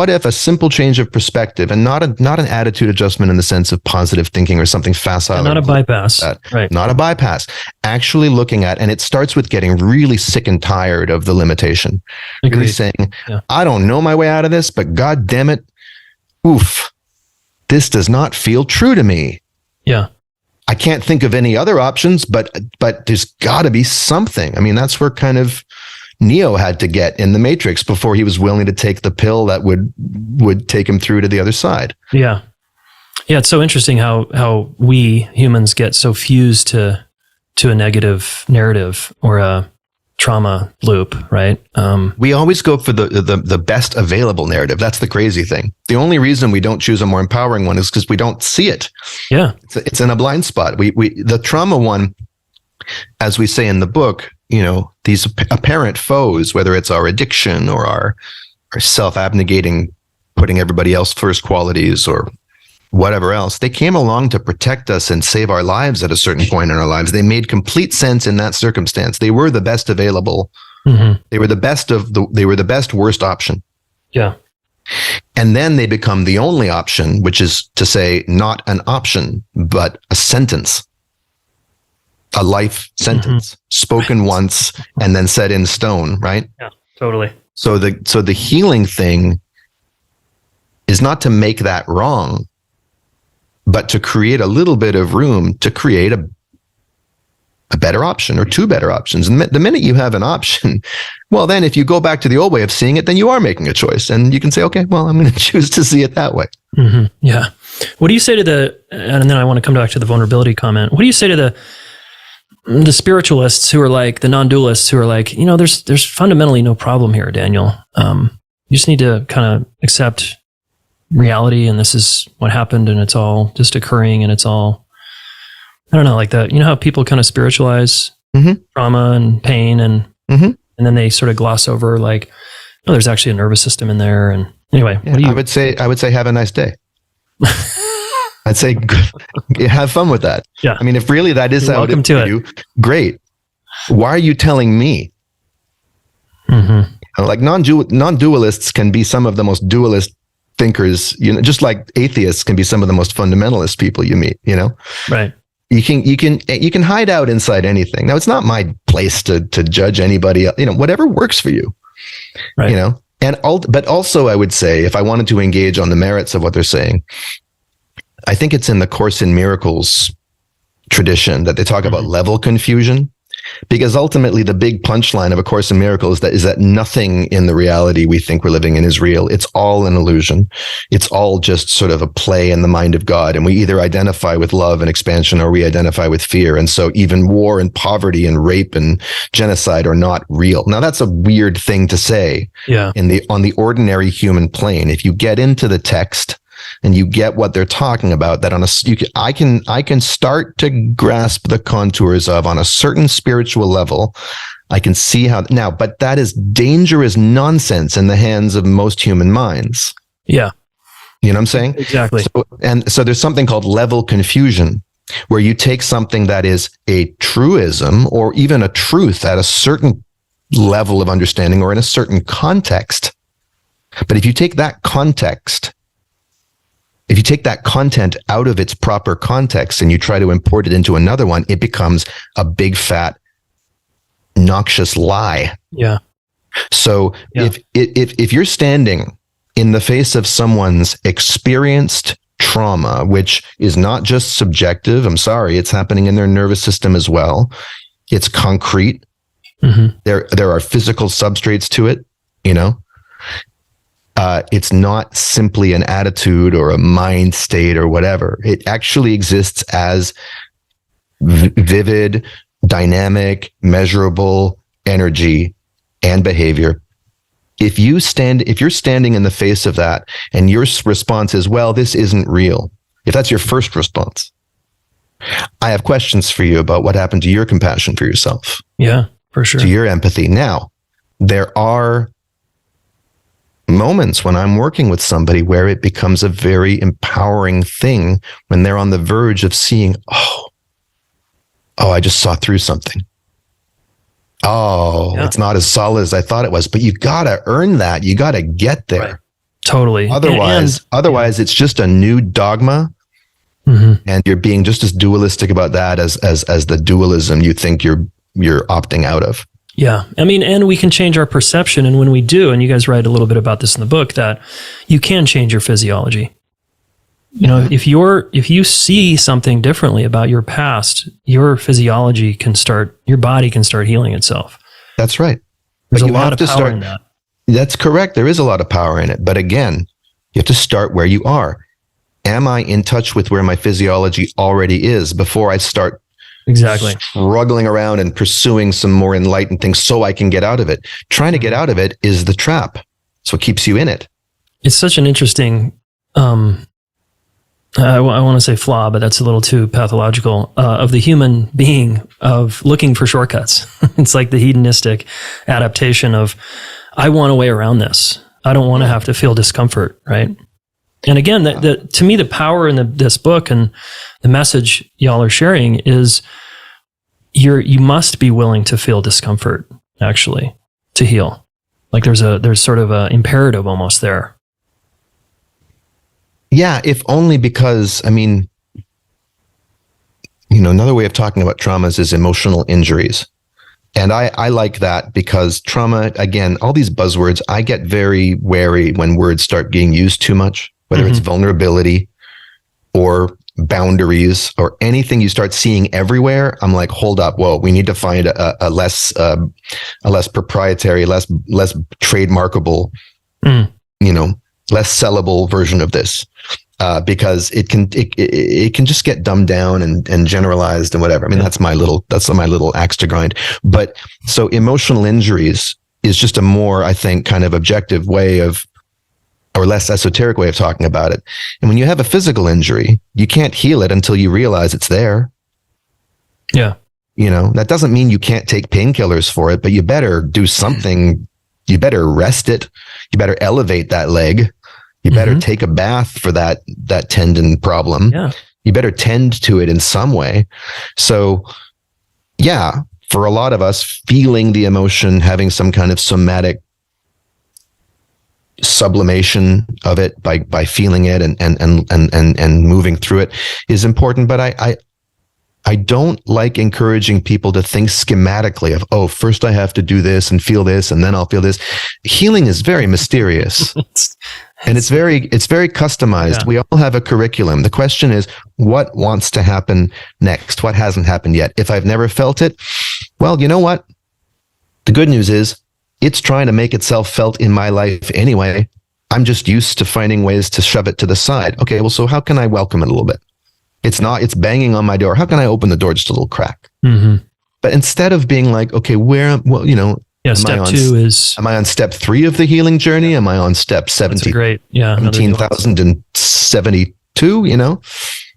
if a simple change of perspective, and not an attitude adjustment in the sense of positive thinking or something facile, and not a bypass, right? Not a bypass. Actually looking at, and it starts with getting really sick and tired of the limitation. Agreed. Really saying, I don't know my way out of this, but God damn it, oof, this does not feel true to me. Yeah. I can't think of any other options, but there's got to be something. I mean, that's where kind of Neo had to get in the Matrix before he was willing to take the pill that would take him through to the other side. Yeah. Yeah. It's so interesting how we humans get so fused to a negative narrative or a trauma loop, right? We always go for the best available narrative. That's the crazy thing. The only reason we don't choose a more empowering one is because we don't see it. Yeah. It's in a blind spot. The trauma one, as we say in the book, these apparent foes, whether it's our addiction or our self-abnegating, putting everybody else first qualities or whatever else, they came along to protect us and save our lives at a certain point in our lives. They made complete sense in that circumstance. They were the best available. Mm-hmm. They were the best worst option. Yeah. And then they become the only option, which is to say not an option, but a sentence. A life sentence, spoken once and then set in stone, right? Yeah, totally. So the healing thing is not to make that wrong, but to create a little bit of room to create a better option or two better options. And the minute you have an option, well, then if you go back to the old way of seeing it, then you are making a choice, and you can say, okay, well, I'm going to choose to see it that way. Mm-hmm. Yeah. What do you say to and then I want to come back to the vulnerability comment. What do you say to the spiritualists who are like, the non-dualists who are like, there's fundamentally no problem here, Daniel. You just need to kind of accept reality, and this is what happened, and it's all just occurring, and it's all, I don't know, like that. You know how people kind of spiritualize trauma and pain, and then they sort of gloss over like, oh, there's actually a nervous system in there. And anyway, Yeah, I would say have a nice day. I'd say have fun with that. Yeah. I mean, if really that is how it is for you, great. Why are you telling me? Like non-dualists can be some of the most dualist thinkers, just like atheists can be some of the most fundamentalist people you meet, Right. You can hide out inside anything. Now, it's not my place to judge anybody, whatever works for you, right. But also I would say, if I wanted to engage on the merits of what they're saying, I think it's in the Course in Miracles tradition that they talk about level confusion. Because ultimately, the big punchline of A Course in Miracles is that nothing in the reality we think we're living in is real. It's all an illusion. It's all just sort of a play in the mind of God. And we either identify with love and expansion, or we identify with fear. And so even war and poverty and rape and genocide are not real. Now, that's a weird thing to say on the ordinary human plane. If you get into the text and you get what they're talking about, that I can start to grasp the contours of, on a certain spiritual level. I can see how now, but that is dangerous nonsense in the hands of most human minds. Yeah. You know what I'm saying? Exactly. So there's something called level confusion, where you take something that is a truism or even a truth at a certain level of understanding or in a certain context. But if you take that content out of its proper context and you try to import it into another one, it becomes a big, fat, noxious lie. Yeah. So if you're standing in the face of someone's experienced trauma, which is not just subjective, I'm sorry, it's happening in their nervous system as well. It's concrete. There are physical substrates to it, it's not simply an attitude or a mind state or whatever. It actually exists as vivid, dynamic, measurable energy and behavior. If you're standing in the face of that and your response is, well, this isn't real, if that's your first response, I have questions for you about what happened to your compassion for yourself. Yeah, for sure. To your empathy. Now, there are moments when I'm working with somebody where it becomes a very empowering thing when they're on the verge of seeing, oh, I just saw through something. It's not as solid as I thought it was, but you got to earn that. You got to get there. Right. Totally. Otherwise it's just a new dogma. And you're being just as dualistic about that as the dualism you think you're opting out of. Yeah. I mean, and we can change our perception. And when we do, and you guys write a little bit about this in the book, that you can change your physiology. If you see something differently about your past, your physiology your body can start healing itself. That's right. There's a lot of power in that. That's correct. There is a lot of power in it. But again, you have to start where you are. Am I in touch with where my physiology already is before I start struggling around and pursuing some more enlightened things so I can get out of it? Trying to get out of it is the trap. So it keeps you in it. It's such an interesting, I want to say flaw, but that's a little too pathological, of the human being, of looking for shortcuts. It's like the hedonistic adaptation of, I want a way around this. I don't want to have to feel discomfort, right? And again, to me, the power in this book and the message y'all are sharing is you must be willing to feel discomfort, actually, to heal. Like there's sort of a imperative almost there. Yeah, if only because, another way of talking about traumas is emotional injuries. And I like that because trauma, again, all these buzzwords, I get very wary when words start being used too much, whether it's vulnerability or boundaries or anything you start seeing everywhere. I'm like, hold up. Whoa, we need to find a less proprietary, less trademarkable, less sellable version of this. Because it can just get dumbed down and generalized and whatever. That's my little axe to grind. But so emotional injuries is just a more, I think, kind of objective way of, or less esoteric way of talking about it. And when you have a physical injury, you can't heal it until you realize it's there. Yeah. That doesn't mean you can't take painkillers for it, but you better do something. You better rest it. You better elevate that leg. You better take a bath for that tendon problem. Yeah. You better tend to it in some way. So yeah, for a lot of us, feeling the emotion, having some kind of somatic sublimation of it by feeling it and moving through it is important. But I don't like encouraging people to think schematically of, first I have to do this and feel this, and then I'll feel this. Healing is very mysterious. And it's very customized. Yeah. We all have a curriculum. The question is, what wants to happen next? What hasn't happened yet? If I've never felt it, well, you know what? The good news is it's trying to make itself felt in my life anyway. I'm just used to finding ways to shove it to the side. Okay, well, so how can I welcome it a little bit? It's banging on my door. How can I open the door just a little crack? Mm-hmm. But instead of being like, okay, step 2 is... Am I on step 3 of the healing journey? Am I on step 17,072,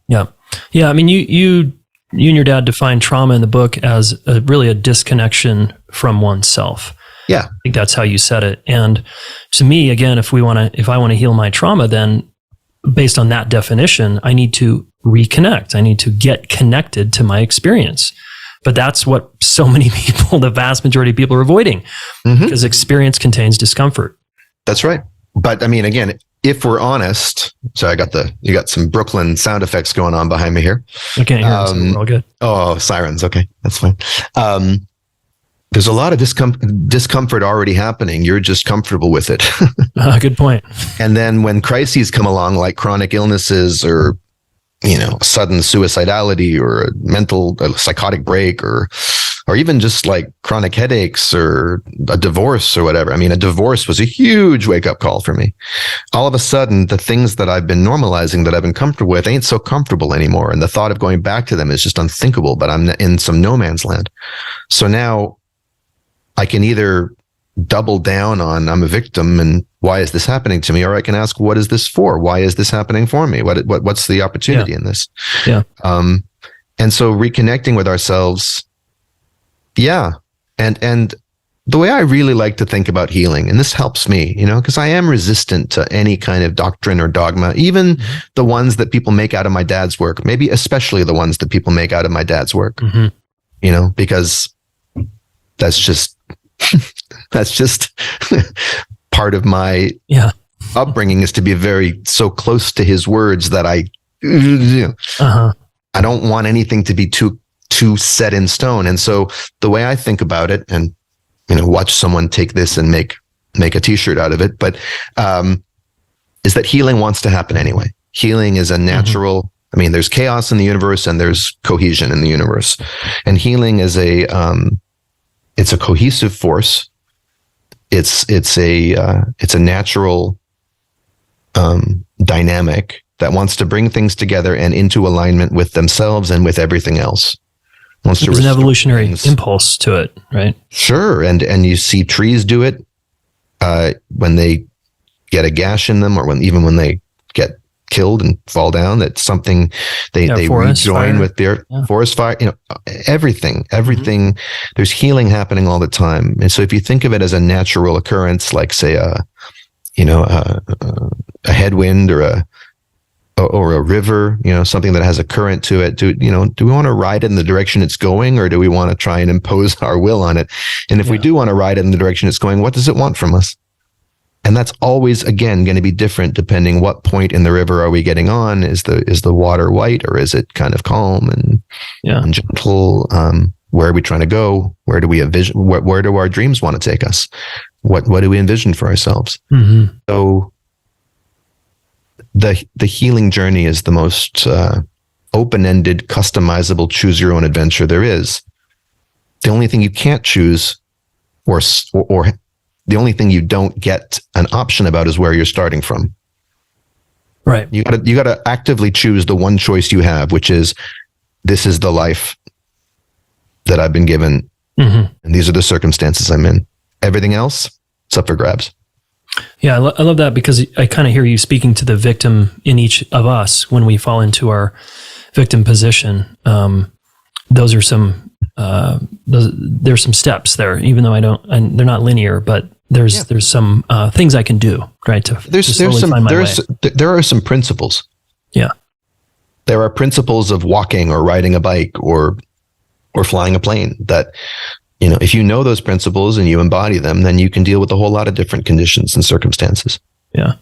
Yeah. Yeah. I mean, you and your dad define trauma in the book as really a disconnection from oneself. Yeah. I think that's how you said it. And to me, again, if I want to heal my trauma, then based on that definition, I need to reconnect. I need to get connected to my experience. But that's what so many people, the vast majority of people, are avoiding, because experience contains discomfort. That's right. But I mean, again, if we're honest, so you got some Brooklyn sound effects going on behind me here. I can't hear them, so we're all good. Oh, sirens. Okay, that's fine. There's a lot of discomfort already happening. You're just comfortable with it. Good point. And then when crises come along, like chronic illnesses or sudden suicidality or a psychotic break or even just like chronic headaches or a divorce or whatever. I mean, a divorce was a huge wake-up call for me. All of a sudden, the things that I've been normalizing, that I've been comfortable with, ain't so comfortable anymore. And the thought of going back to them is just unthinkable, but I'm in some no man's land. So now I can either double down on I'm a victim and why is this happening to me? Or I can ask, what is this for? Why is this happening for me? What's the opportunity in this? Yeah. And so reconnecting with ourselves. Yeah. And the way I really like to think about healing, and this helps me, because I am resistant to any kind of doctrine or dogma, even the ones that people make out of my dad's work, maybe especially the ones that people make out of my dad's work, because that's just part of my upbringing is to be so close to his words that I don't want anything to be too set in stone. And so the way I think about it, and watch someone take this and make a t-shirt out of it, but is that healing wants to happen anyway. Healing is a natural. I mean, there's chaos in the universe and there's cohesion in the universe, and healing is it's a cohesive force. It's a natural dynamic that wants to bring things together and into alignment with themselves and with everything else. There's an evolutionary impulse to it, right? Sure, and you see trees do it when they get a gash in them, or when they get killed and fall down. That's something they rejoin with their forest fire. Everything. There's healing happening all the time. And so if you think of it as a natural occurrence, like say a headwind or a river, something that has a current to it, do we want to ride it in the direction it's going, or do we want to try and impose our will on it? And if we do want to ride it in the direction it's going, what does it want from us? And that's always, again, going to be different depending what point in the river are we getting on. Is the water white, or is it kind of calm and gentle? Where are we trying to go? Where do we envision? Where do our dreams want to take us? What do we envision for ourselves? Mm-hmm. So the healing journey is the most open-ended, customizable, choose your own adventure there is. The only thing you can't choose, or the only thing you don't get an option about, is where you're starting from. Right. You got to actively choose the one choice you have, which is, this is the life that I've been given, and these are the circumstances I'm in. Everything else, it's up for grabs. Yeah, I love that, because I kind of hear you speaking to the victim in each of us when we fall into our victim position. Those are some there's some steps there, even though they're not linear, but there's some things I can do, right? There are some principles. Yeah. There are principles of walking or riding a bike or flying a plane that, if you know those principles and you embody them, then you can deal with a whole lot of different conditions and circumstances. Yeah.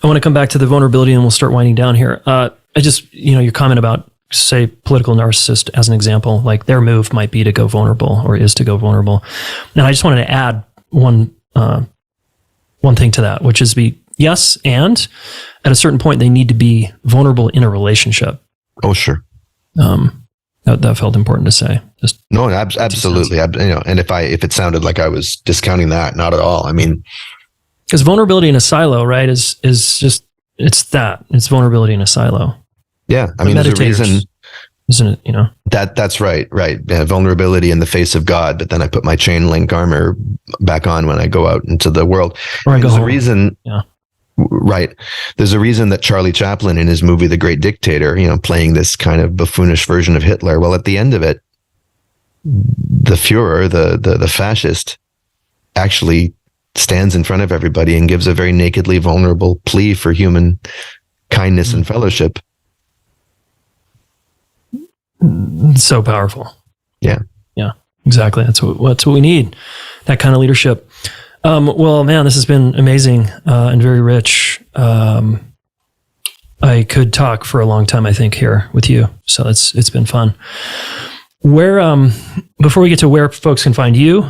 I want to come back to the vulnerability and we'll start winding down here. I just, your comment about, say, political narcissist as an example, like their move might be to go vulnerable or is to go vulnerable. And I just wanted to add one thing to that, which is yes, and at a certain point, they need to be vulnerable in a relationship. Oh, sure. That felt important to say. No, absolutely. And if it sounded like I was discounting that, not at all. I mean, because vulnerability in a silo, right, is just it's vulnerability in a silo. Yeah, I mean, there's a reason, isn't it? That's right. Yeah, vulnerability in the face of God, but then I put my chain link armor back on when I go out into the world. There's a reason. Yeah. Right. There's a reason that Charlie Chaplin in his movie The Great Dictator, playing this kind of buffoonish version of Hitler. Well, at the end of it, the Führer, the fascist, actually stands in front of everybody and gives a very nakedly vulnerable plea for human kindness and fellowship. So powerful. Yeah. Yeah, exactly. That's what we need. That kind of leadership. Well, man, this has been amazing and very rich. I could talk for a long time, I think, here with you. So it's been fun. Where before we get to where folks can find you,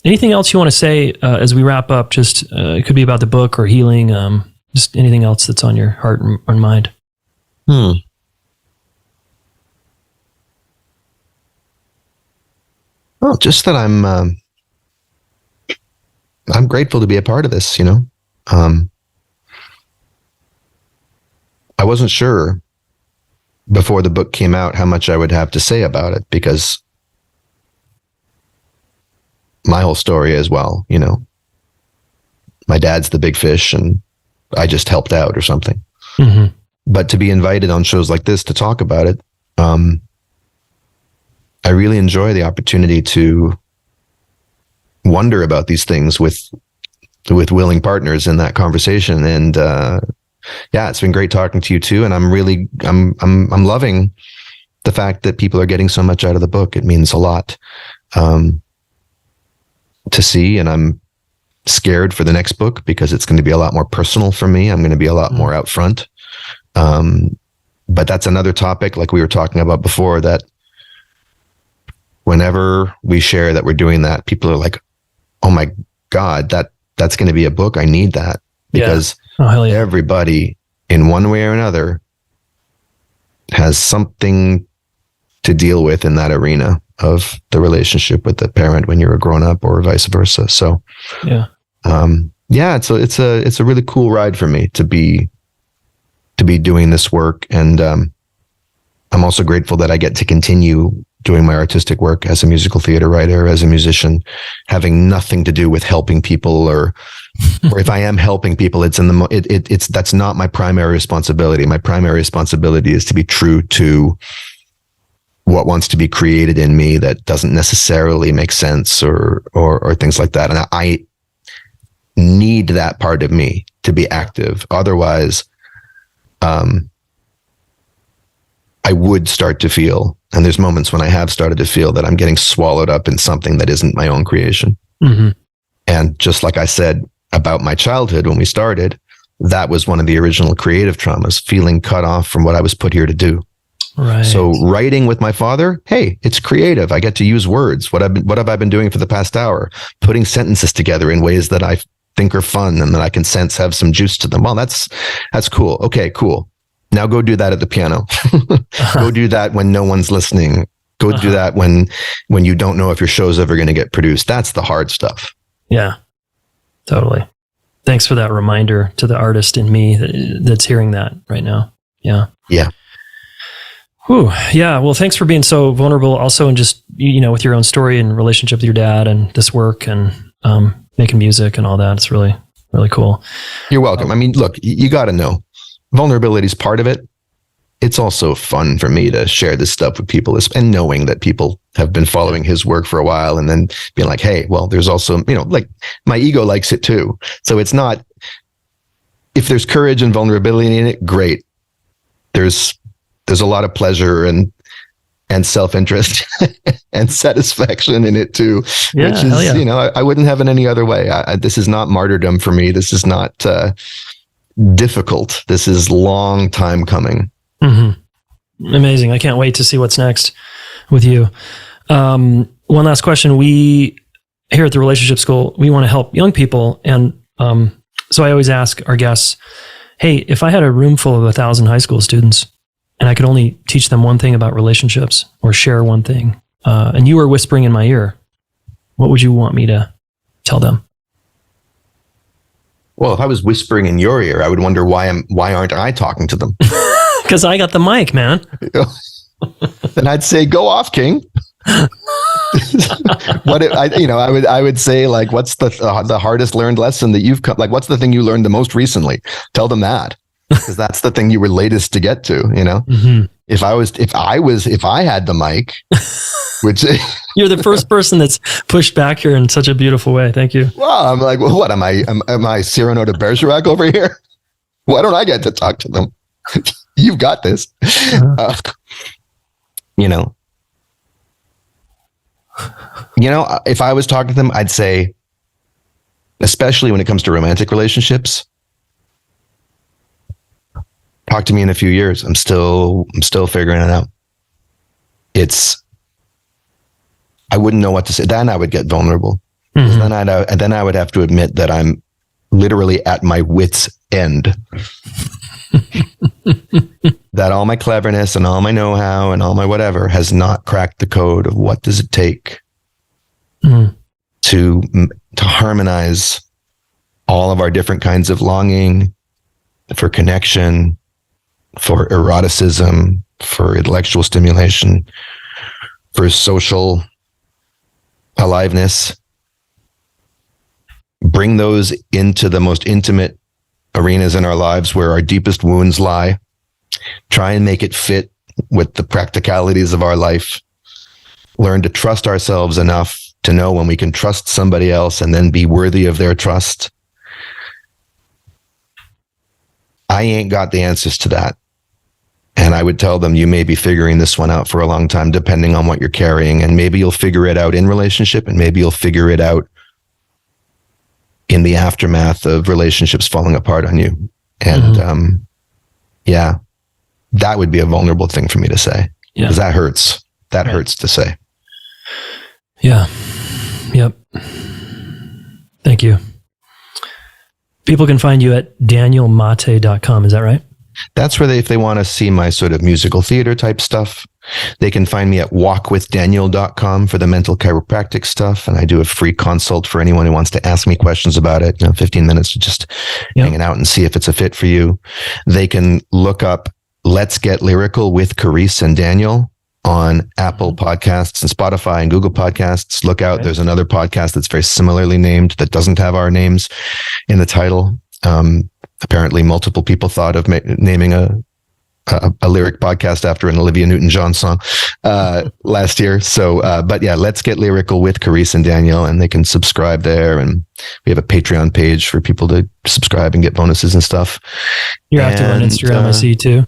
anything else you want to say as we wrap up? Just it could be about the book or healing. Just anything else that's on your heart and mind. Well, just that I'm grateful to be a part of this, I wasn't sure before the book came out how much I would have to say about it, because my whole story as well, my dad's the big fish and I just helped out or something. Mm-hmm. But to be invited on shows like this to talk about it, I really enjoy the opportunity to wonder about these things with willing partners in that conversation. And it's been great talking to you too. And I'm loving the fact that people are getting so much out of the book. It means a lot to see, and I'm scared for the next book because it's going to be a lot more personal for me. I'm going to be a lot more out front. But that's another topic, like we were talking about before, that whenever we share that we're doing that, people are like, oh my God, that's going to be a book. I need that, because everybody in one way or another has something to deal with in that arena of the relationship with the parent when you're a grown up or vice versa. So, it's a really cool ride for me to be doing this work. And, I'm also grateful that I get to continue doing my artistic work as a musical theater writer, as a musician, having nothing to do with helping people, or if I am helping people, it's that's not my primary responsibility. My primary responsibility is to be true to what wants to be created in me that doesn't necessarily make sense or things like that. And I need that part of me to be active. Otherwise, I would start to feel, and there's moments when I have started to feel, that I'm getting swallowed up in something that isn't my own creation. Mm-hmm. And just like I said about my childhood when we started, that was one of the original creative traumas, feeling cut off from what I was put here to do. Right. So writing with my father, hey, it's creative. I get to use words. What have I been doing for the past hour? Putting sentences together in ways that I think are fun and that I can sense have some juice to them. Well, that's cool. Okay, cool. Now go do that at the piano. Go do that when no one's listening. Go do that when you don't know if your show's ever going to get produced. That's the hard stuff. Yeah, totally. Thanks for that reminder to the artist in me that's hearing that right now. Yeah. Yeah. Whew. Yeah. Well, thanks for being so vulnerable also, and just, with your own story and relationship with your dad and this work and making music and all that. It's really, really cool. You're welcome. I mean, look, you got to know. Vulnerability is part of it, it's also fun for me to share this stuff with people, and knowing that people have been following his work for a while, and then being like, hey, well, there's also, like my ego likes it too. So it's not, if there's courage and vulnerability in it, great. There's a lot of pleasure and self-interest and satisfaction in it too, which is, I wouldn't have it any other way. This is not martyrdom for me. This is not difficult. This is long time coming. Mm-hmm. Amazing. I can't wait to see what's next with you. One last question. We here at the Relationship School, we want to help young people. And so I always ask our guests, hey, if I had a room full of 1,000 high school students and I could only teach them one thing about relationships or share one thing, and you were whispering in my ear, what would you want me to tell them? Well, if I was whispering in your ear, I would wonder why aren't I talking to them? Because I got the mic, man. Then I'd say, go off, King. I would say, like, what's the hardest learned lesson that you've come, like, what's the thing you learned the most recently? Tell them that, because that's the thing you were latest to get to, Mm-hmm. If I had the mic, which you're the first person that's pushed back here in such a beautiful way. Thank you. Well, I'm like, well, what am I Cyrano de Bergerac over here? Why don't I get to talk to them? You've got this. If I was talking to them, I'd say, especially when it comes to romantic relationships, talk to me in a few years. I'm still figuring it out. I wouldn't know what to say. Then I would get vulnerable. Mm-hmm. Then I would have to admit that I'm literally at my wit's end. That all my cleverness and all my know-how and all my whatever has not cracked the code of what does it take to harmonize all of our different kinds of longing for connection, for eroticism, for intellectual stimulation, for social aliveness. Bring those into the most intimate arenas in our lives where our deepest wounds lie. Try and make it fit with the practicalities of our life. Learn to trust ourselves enough to know when we can trust somebody else and then be worthy of their trust. I ain't got the answers to that. And I would tell them, you may be figuring this one out for a long time, depending on what you're carrying. And maybe you'll figure it out in relationship, and maybe you'll figure it out in the aftermath of relationships falling apart on you. And that would be a vulnerable thing for me to say, because that hurts. That hurts to say. Yeah. Yep. Thank you. People can find you at danielmate.com. Is that right? That's where if they want to see my sort of musical theater type stuff, they can find me at walkwithdaniel.com for the mental chiropractic stuff. And I do a free consult for anyone who wants to ask me questions about it. 15 minutes to just hanging out and see if it's a fit for you. They can look up Let's Get Lyrical with Carice and Daniel on Apple Podcasts and Spotify and Google Podcasts. Look out. There's another podcast that's very similarly named that doesn't have our names in the title. Apparently multiple people thought of naming a lyric podcast after an Olivia Newton-John song last year. So, but yeah, Let's Get Lyrical with Carice and Daniel, and they can subscribe there. And we have a Patreon page for people to subscribe and get bonuses and stuff. You're active on Instagram, I see too.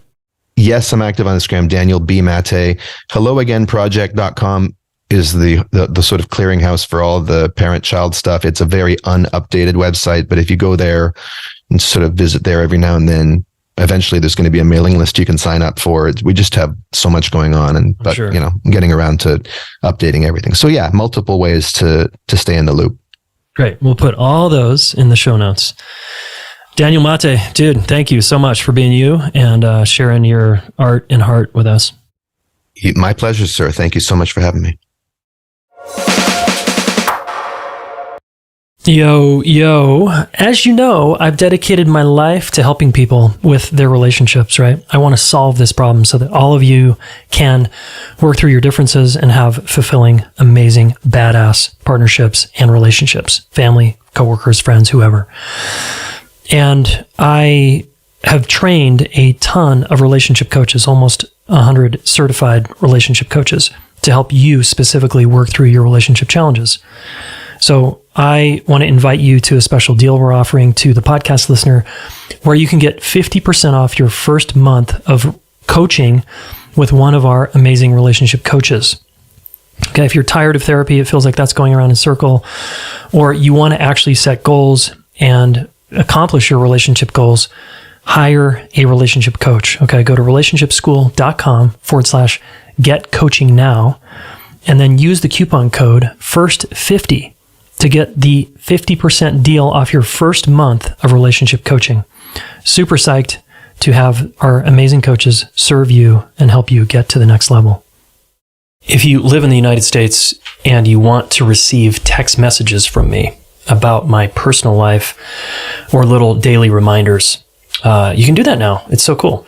Yes, I'm active on Instagram, Daniel B. Maté. HelloAgainProject.com is the sort of clearinghouse for all the parent-child stuff. It's a very unupdated website, but if you go there and sort of visit there every now and then, eventually there's going to be a mailing list you can sign up for. We just have so much going on, but I'm getting around to updating everything. So yeah, multiple ways to stay in the loop. Great. We'll put all those in the show notes. Daniel Maté, dude, thank you so much for being you and sharing your art and heart with us. My pleasure, sir. Thank you so much for having me. Yo. As you know, I've dedicated my life to helping people with their relationships, right? I want to solve this problem so that all of you can work through your differences and have fulfilling, amazing, badass partnerships and relationships, family, coworkers, friends, whoever. And I have trained a ton of relationship coaches, almost 100 certified relationship coaches, to help you specifically work through your relationship challenges. So I want to invite you to a special deal we're offering to the podcast listener, where you can get 50% off your first month of coaching with one of our amazing relationship coaches. Okay, if you're tired of therapy, it feels like that's going around in a circle, or you want to actually set goals and accomplish your relationship goals, hire a relationship coach. Okay, go to relationshipschool.com/get coaching now, and then use the coupon code FIRST50 to get the 50% deal off your first month of relationship coaching. Super psyched to have our amazing coaches serve you and help you get to the next level. If you live in the United States and you want to receive text messages from me about my personal life or little daily reminders, you can do that now. It's so cool.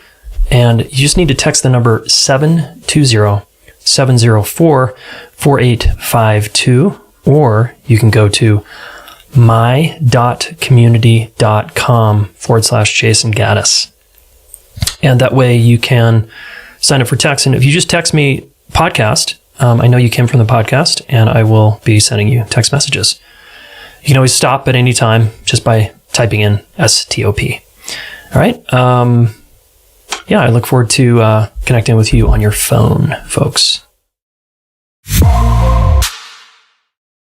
And you just need to text the number 720-704-4852, or you can go to my.community.com/Jason Gaddis. And that way you can sign up for text. And if you just text me podcast, I know you came from the podcast, and I will be sending you text messages. You can always stop at any time just by typing in STOP. All right. I look forward to connecting with you on your phone, folks.